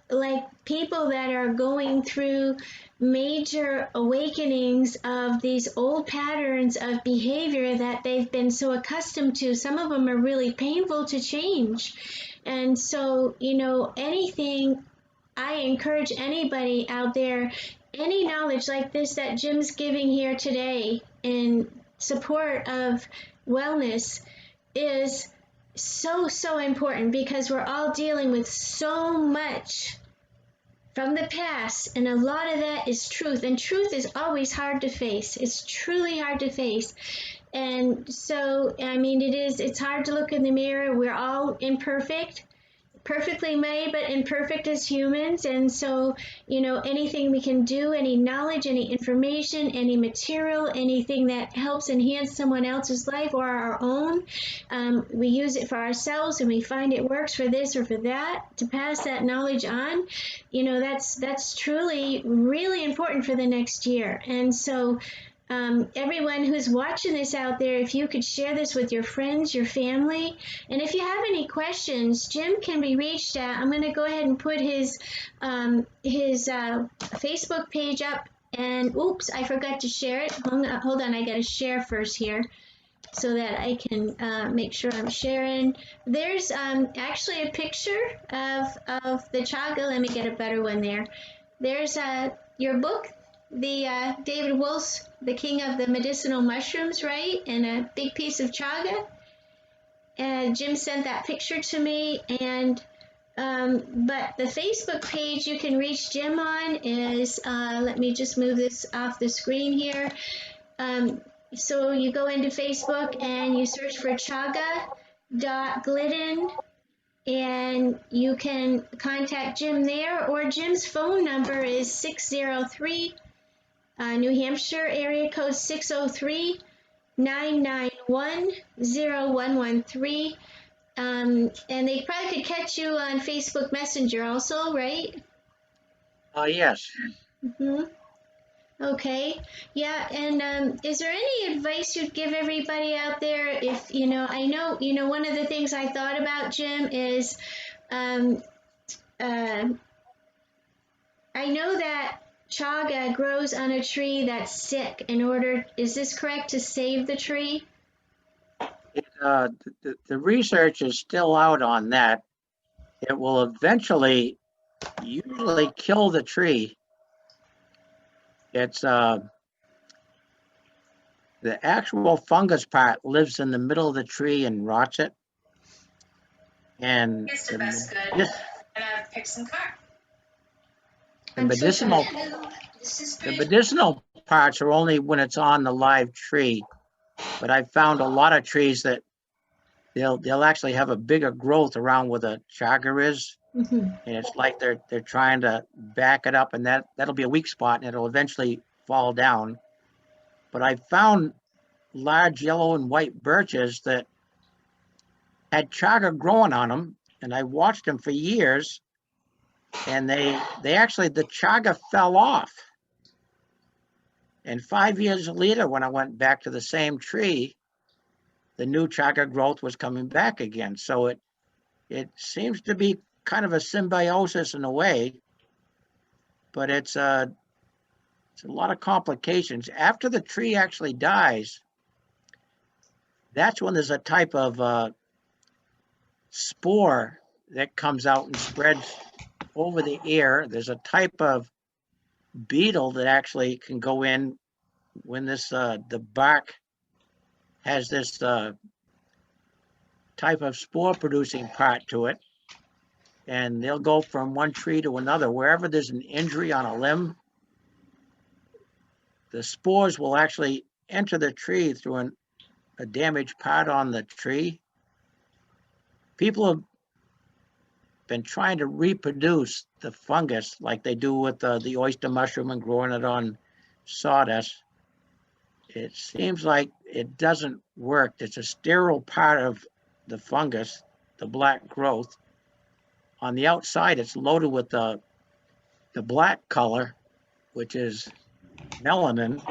people that are going through major awakenings of these old patterns of behavior that they've been so accustomed to. Some of them are really painful to change. And so, you know, anything, I encourage anybody out there, any knowledge like this that Jim's giving here today in support of wellness is so important, because we're all dealing with so much from the past, and a lot of that is truth, and truth is always hard to face. It's truly hard to face. And so, I mean, it's hard to look in the mirror. We're all imperfect, perfectly made, but imperfect as humans. And so, you know, anything we can do, any knowledge, any information, any material, anything that helps enhance someone else's life or our own, we use it for ourselves, and we find it works for this or for that, to pass that knowledge on. You know, that's truly really important for the next year. And so, everyone who's watching this out there, if you could share this with your friends, your family, and if you have any questions, Jim can be reached at. I'm going to go ahead and put his Facebook page up. And oops, I forgot to share it. Hold on, I got to share first here so that I can make sure I'm sharing. There's actually a picture of the chaga. Let me get a better one there. There's your book, the David Wolf's The King of the Medicinal Mushrooms, right? And a big piece of chaga. And Jim sent that picture to me. And but the Facebook page you can reach Jim on is, let me just move this off the screen here. So you go into Facebook and you search for Chaga.Glidden, and you can contact Jim there, or Jim's phone number is 603 New Hampshire area code 603-991-0113. And they probably could catch you on Facebook Messenger also, right? Yes. Mm-hmm. Okay. Yeah. And is there any advice you'd give everybody out there? If, you know, I know, you know, one of the things I thought about, Jim, is I know that chaga grows on a tree that's sick. Is this correct, to save the tree? The research is still out on that. It will eventually usually kill the tree. It's the actual fungus part lives in the middle of the tree and rots it. And Yes, the best good. And I've picked some car. The medicinal parts are only when it's on the live tree. But I've found a lot of trees that they'll actually have a bigger growth around where the chaga is. Mm-hmm. And it's like they're trying to back it up, and that'll be a weak spot, and it'll eventually fall down. But I found large yellow and white birches that had chaga growing on them, and I watched them for years, and they actually, the chaga fell off. And 5 years later, when I went back to the same tree, the new chaga growth was coming back again. So it seems to be kind of a symbiosis in a way, but it's a lot of complications. After the tree actually dies, that's when there's a type of spore that comes out and spreads over the air. There's a type of beetle that actually can go in when this the bark has this type of spore producing part to it, and they'll go from one tree to another. Wherever there's an injury on a limb, the spores will actually enter the tree through a damaged part on the tree. People have been trying to reproduce the fungus like they do with the oyster mushroom and growing it on sawdust. It seems like it doesn't work. It's a sterile part of the fungus, the black growth. On the outside, it's loaded with the black color, which is melanin,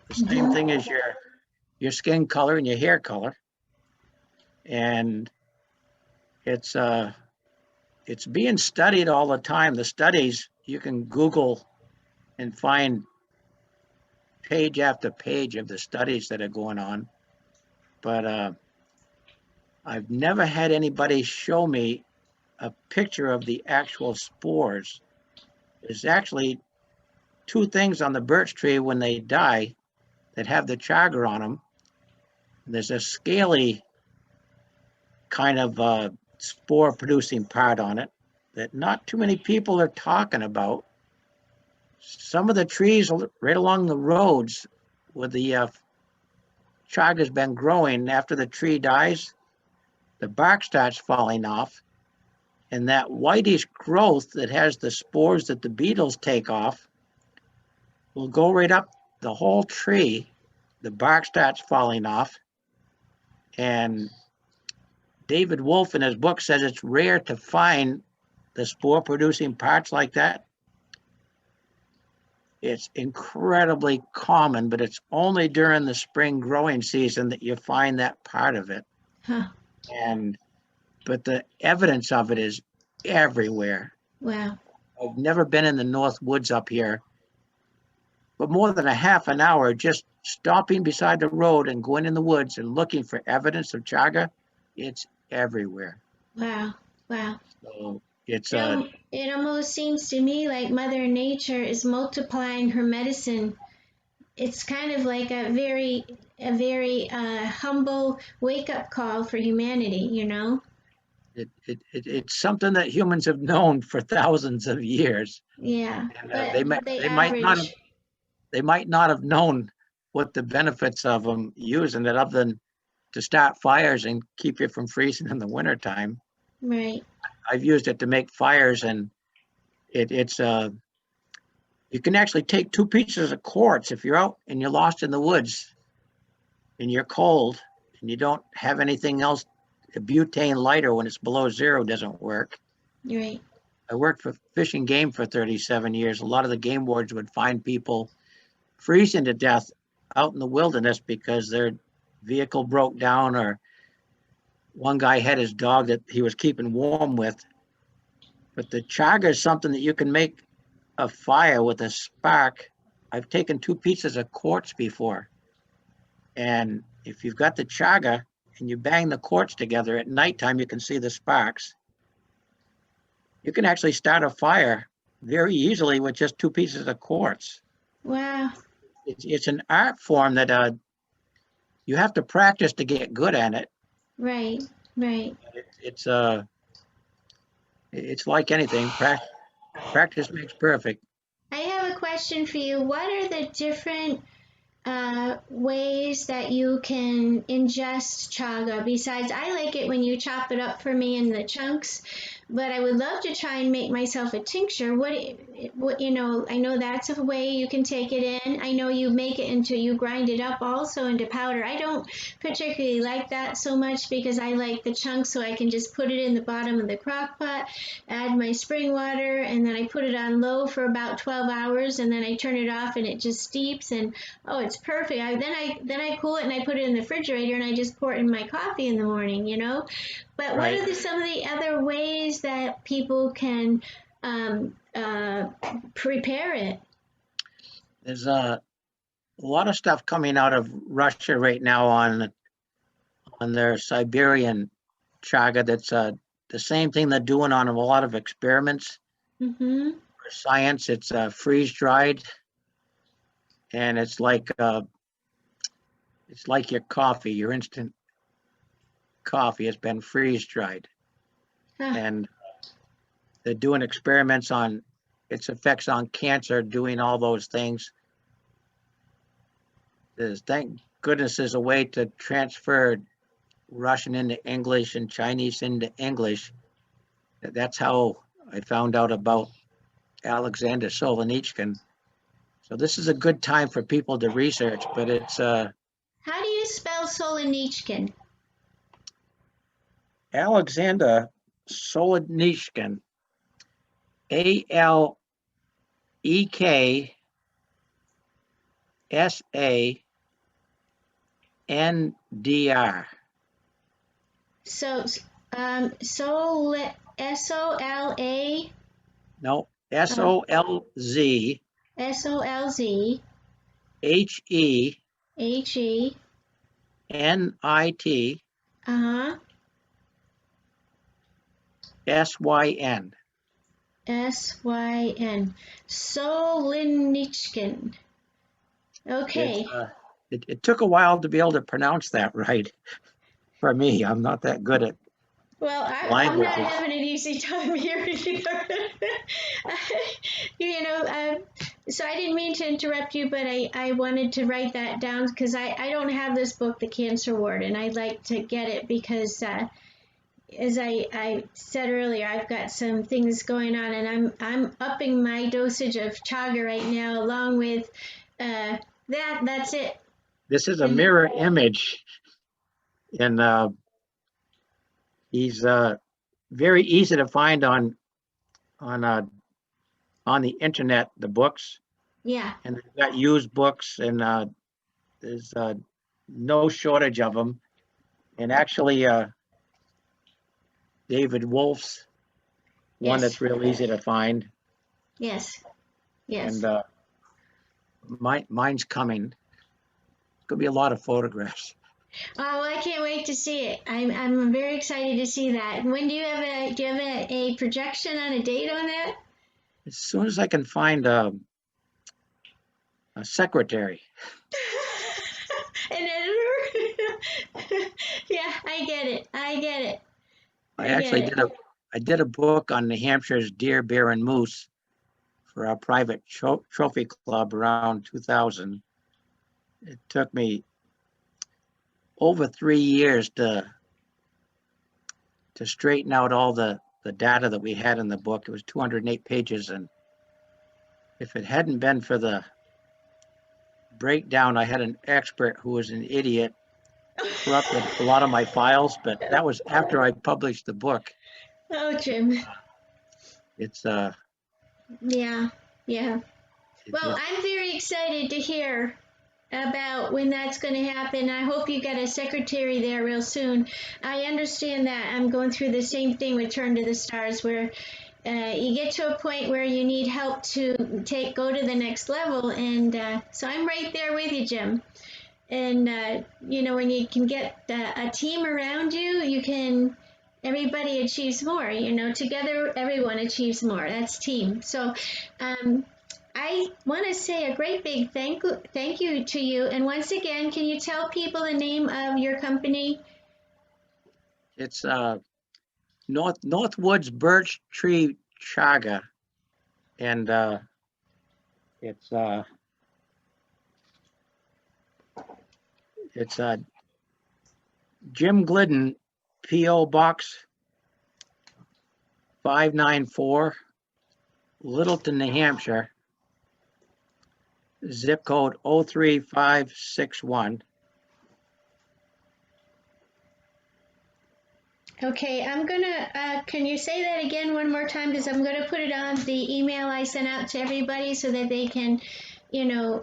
the same thing as your skin color and your hair color. and it's being studied all the time. The studies, you can Google and find page after page of the studies that are going on. But I've never had anybody show me a picture of the actual spores. There's actually two things on the birch tree when they die that have the chaga on them. There's a scaly kind of spore producing part on it that not too many people are talking about. Some of the trees right along the roads where the chaga's been growing, after the tree dies, the bark starts falling off, and that whitish growth that has the spores that the beetles take off will go right up the whole tree. The bark starts falling off, and David Wolf in his book says it's rare to find the spore producing parts like that. It's incredibly common, but it's only during the spring growing season that you find that part of it. Huh. But the evidence of it is everywhere. Wow. I've never been in the North Woods up here, but more than a half an hour just stopping beside the road and going in the woods and looking for evidence of chaga. It's everywhere. Wow. Wow. So it's It almost seems to me like Mother Nature is multiplying her medicine. It's kind of like a very humble wake-up call for humanity, you know? it's something that humans have known for thousands of years. Yeah, And but they might not have known what the benefits of them using it, other than to start fires and keep you from freezing in the wintertime. Right. I've used it to make fires, and it's you can actually take 2 pieces of quartz if you're out and you're lost in the woods and you're cold and you don't have anything else. A butane lighter when it's below 0 doesn't work. Right. I worked for Fish and Game for 37 years. A lot of the game wards would find people freezing to death out in the wilderness because their vehicle broke down, or one guy had his dog that he was keeping warm with. But the chaga is something that you can make a fire with a spark. I've taken 2 pieces of quartz before, and if you've got the chaga and you bang the quartz together at nighttime, you can see the sparks. You can actually start a fire very easily with just 2 pieces of quartz. Wow. It's an art form that you have to practice to get good at it. Right. Right. It's like anything. Practice makes perfect. I have a question for you. What are the different ways that you can ingest chaga? Besides, I like it when you chop it up for me in the chunks, but I would love to try and make myself a tincture. What you know, I know that's a way you can take it in. I know you make it into, you grind it up also into powder. I don't particularly like that so much because I like the chunks, so I can just put it in the bottom of the crock pot, add my spring water, and then I put it on low for about 12 hours, and then I turn it off and it just steeps, and oh, it's perfect. Then I cool it and I put it in the refrigerator and I just pour it in my coffee in the morning, you know. But what Right. are some of the other ways that people can prepare it? There's a lot of stuff coming out of Russia right now on their Siberian chaga. That's the same thing they're doing on a lot of experiments Mm-hmm. for science. It's freeze dried, and it's like your coffee, your instant coffee has been freeze dried. Huh. And they're doing experiments on its effects on cancer, doing all those things. Thank goodness there's a way to transfer Russian into English and Chinese into English. That's how I found out about Alexander Solzhenitsyn. So this is a good time for people to research, but it's How do you spell Solzhenitsyn? Alexander Solzhenitsyn, ALEKSANDR. So, Sola, S-O-L-A, No, SOLZ S-O-L-Z, HENIT H-E, uh-huh, SYN. S-Y-N, Solinichkin. It's, Okay. it took a while to be able to pronounce that right. For me, I'm not that good at Well, I'm not languages. having an easy time here either. You know, so I didn't mean to interrupt you, but I wanted to write that down because I don't have this book, The Cancer Ward, and I'd like to get it because, as I said earlier, I've got some things going on, and I'm upping my dosage of chaga right now, along with that's it. This is a And mirror image, and he's very easy to find on the internet. The books, yeah, and they've got used books, and there's no shortage of them. And actually, David Wolf's one yes, that's real easy to find, yes, yes. and mine's coming. It's gonna be a lot of photographs. Oh, I can't wait to see it. I'm very excited to see that. When do you have a projection on a date on that? As soon as I can find a secretary. An editor? Yeah, I get it. I get it. I I get actually it. I did a book on New Hampshire's deer, bear, and moose for our private trophy club around 2000. It took me over 3 years to straighten out all the data that we had in the book. It was 208 pages, and if it hadn't been for the breakdown, I had an expert who was an idiot, corrupted a lot of my files, but that was after I published the book. Oh, Jim. It's Yeah, yeah. Well, it, I'm very excited to hear about when that's going to happen. I hope you get a secretary there real soon. I understand that. I'm going through the same thing with Turn to the Stars, where you get to a point where you need help to go to the next level, and so I'm right there with you, Jim. And you know, when you can get a team around you, you can. Everybody achieves more. You know, together everyone achieves more. That's team. So. I want to say a great big thank you to you. And once again, can you tell people the name of your company? it's Northwoods Birch Tree Chaga, and it's it's Jim Glidden, P.O. Box 594, Littleton, New Hampshire, zip code 03561. Okay, I'm gonna, can you say that again one more time? Because I'm gonna put it on the email I sent out to everybody so that they can, you know,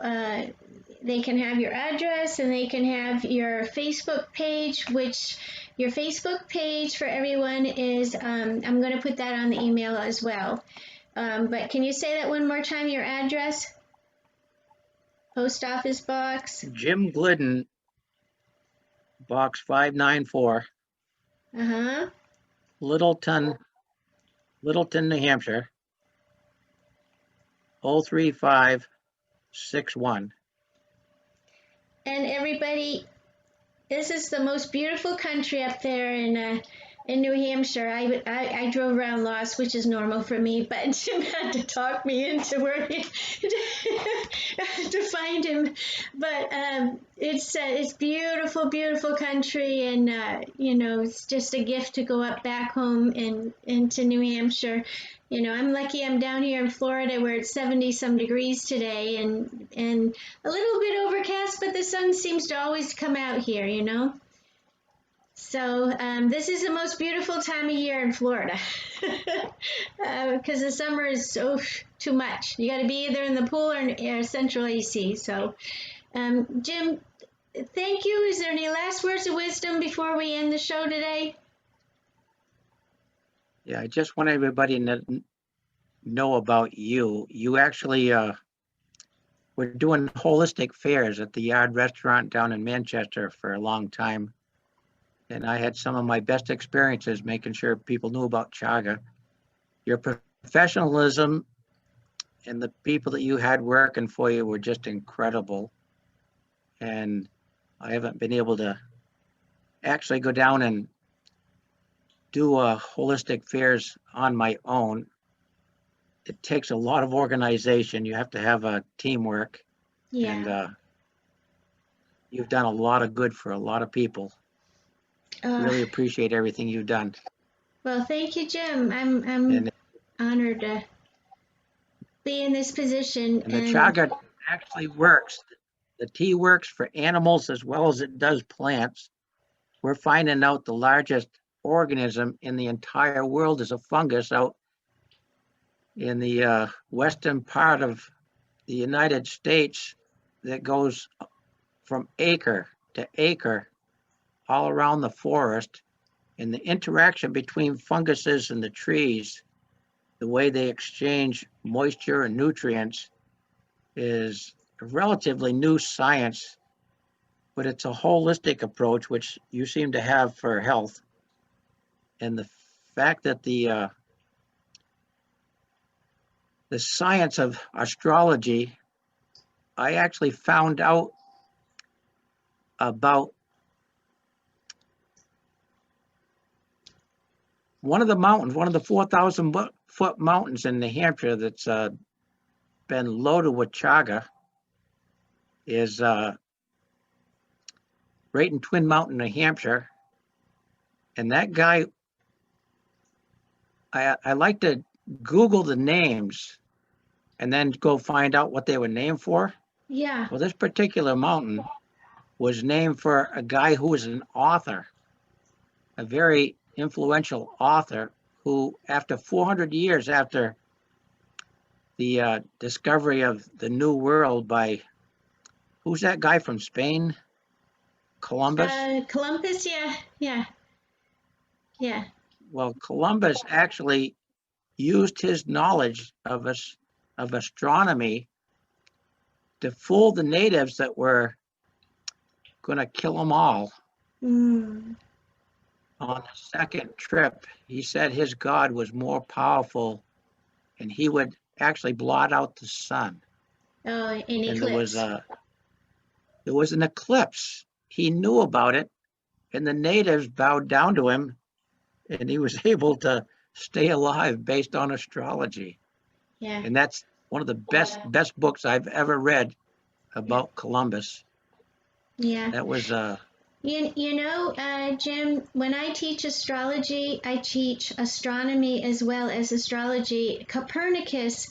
they can have your address and they can have your Facebook page, which your Facebook page for everyone is, I'm gonna put that on the email as well. But can you say that one more time, your address? Post office box. Jim Glidden, Box 594, Uh-huh. Littleton, New Hampshire, 03561. And everybody, this is the most beautiful country up there in New Hampshire. I drove around lost, which is normal for me, but Jim had to talk me into where to find him. But it's beautiful, beautiful country, and you know, it's just a gift to go up back home into New Hampshire. You know, I'm lucky I'm down here in Florida where it's 70 some degrees today and a little bit overcast, but the sun seems to always come out here, you know. So this is the most beautiful time of year in Florida because the summer is so too much. You got to be either in the pool or central AC. So Jim, thank you. Is there any last words of wisdom before we end the show today? Yeah, I just want everybody to know about you. You actually were doing holistic fairs at the Yard Restaurant down in Manchester for a long time. And I had some of my best experiences making sure people knew about Chaga. Your professionalism and the people that you had working for you were just incredible. And I haven't been able to actually go down and do holistic fairs on my own. It takes a lot of organization. You have to have a teamwork, Yeah. and you've done a lot of good for a lot of people. Uh, Really appreciate everything you've done. well, thank you, Jim. I'm And, honored to be in this position. and the chaga actually works. The tea works for animals as well as it does plants. We're finding out the largest organism in the entire world is a fungus out in the western part of the United States that goes from acre to acre all around the forest. And the interaction between funguses and the trees, the way they exchange moisture and nutrients, is a relatively new science, but it's a holistic approach, which you seem to have for health. And the fact that the science of astrology, I actually found out about one of the mountains, one of the 4,000-foot mountains in New Hampshire that's been loaded with chaga is right in Twin Mountain, New Hampshire. And that guy, I like to Google the names and then go find out what they were named for. Yeah. Well, this particular mountain was named for a guy who was an author, a very influential author who, after 400 years after the discovery of the New World by, who's that guy from Spain? Columbus? Columbus, yeah. Well, Columbus actually used his knowledge of astronomy to fool the natives that were going to kill them all. Mm. On the second trip, he said his God was more powerful and he would actually blot out the sun. Oh, an And eclipse. there was an eclipse. He knew about it, and the natives bowed down to him, and he was able to stay alive based on astrology. Yeah. And that's one of the best books I've ever read about Columbus. Yeah. That was You know, Jim, when I teach astrology, I teach astronomy as well as astrology. Copernicus,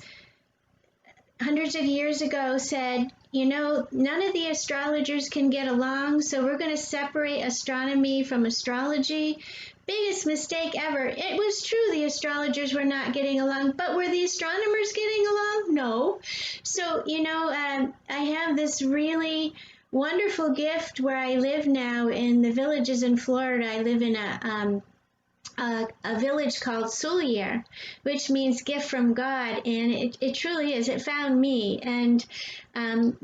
hundreds of years ago, said, you know, none of the astrologers can get along, so we're going to separate astronomy from astrology. Biggest mistake ever. It was true the astrologers were not getting along, but were the astronomers getting along? No. So, you know, I have this really wonderful gift where I live now in the villages in Florida. I live in a village called Soulier, which means gift from God, and it truly is. It found me. And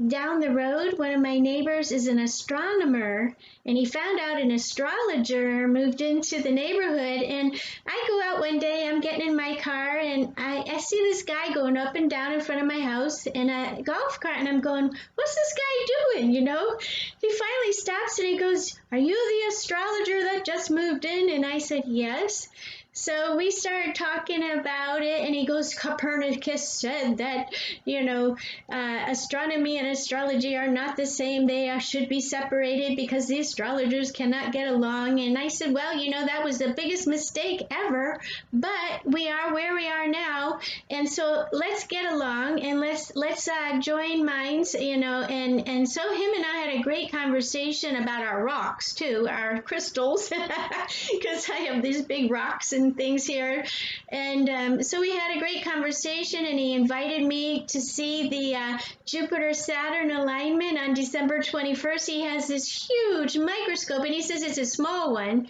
down the road, one of my neighbors is an astronomer, and he found out an astrologer moved into the neighborhood. And I go out one day, I'm getting in my car, and I see this guy going up and down in front of my house in a golf cart, and I'm going, what's this guy doing, you know? He finally stops and he goes, are you the astrologer that just moved in? And I said, yes. So we started talking about it, and he goes, Copernicus said that, you know, astronomy and astrology are not the same. They should be separated because the astrologers cannot get along. And I said, well, you know, that was the biggest mistake ever, but we are where we are now. And so let's get along and let's join minds, you know, and so him and I had a great conversation about our rocks too, our crystals, because I have these big rocks and things here. And so we had a great conversation, and he invited me to see the Jupiter-Saturn alignment on December 21st. He has this huge microscope, and he says it's a small one.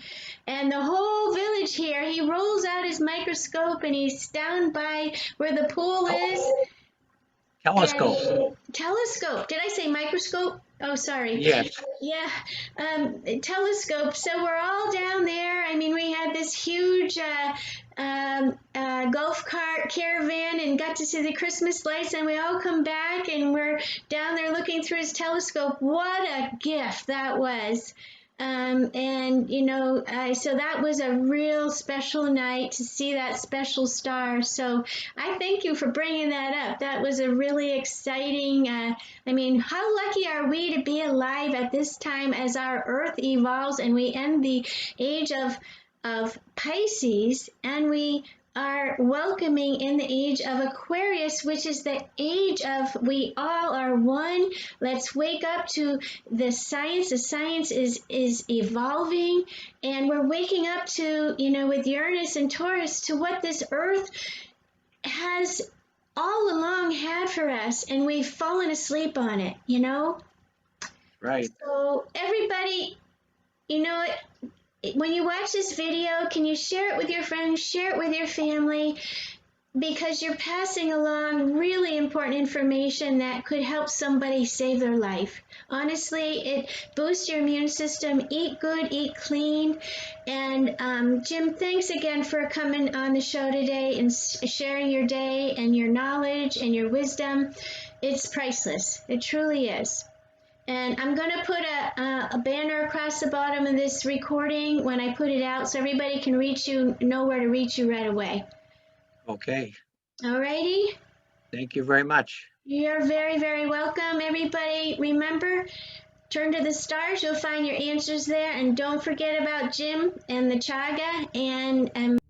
And the whole village here, he rolls out his microscope, and he's down by where the pool is. Telescope. Telescope. Did I say microscope? Oh, sorry. Yes. Yeah, telescope. So we're all down there. I mean, we had this huge golf cart caravan and got to see the Christmas lights, and we all come back and we're down there looking through his telescope. What a gift that was. And you know, so that was a real special night to see that special star. So I thank you for bringing that up. That was a really exciting, I mean, how lucky are we to be alive at this time as our Earth evolves and we end the age of Pisces, and we are welcoming in the age of Aquarius, which is the age of we all are one. Let's wake up to the science. The science is evolving, and we're waking up to, you know, with Uranus and Taurus, to what this earth has all along had for us, and we've fallen asleep on it, you know? Right. So everybody, you know, when you watch this video, can you share it with your friends, share it with your family, because you're passing along really important information that could help somebody save their life. Honestly, it boosts your immune system. Eat good, eat clean. And Jim, thanks again for coming on the show today and sharing your day and your knowledge and your wisdom. It's priceless. It truly is. And I'm going to put a banner across the bottom of this recording when I put it out so everybody can reach you, know where to reach you right away. Okay. All righty. Thank you very much. You're very, very welcome. Everybody, remember, turn to the stars. You'll find your answers there. And don't forget about Jim and the Chaga and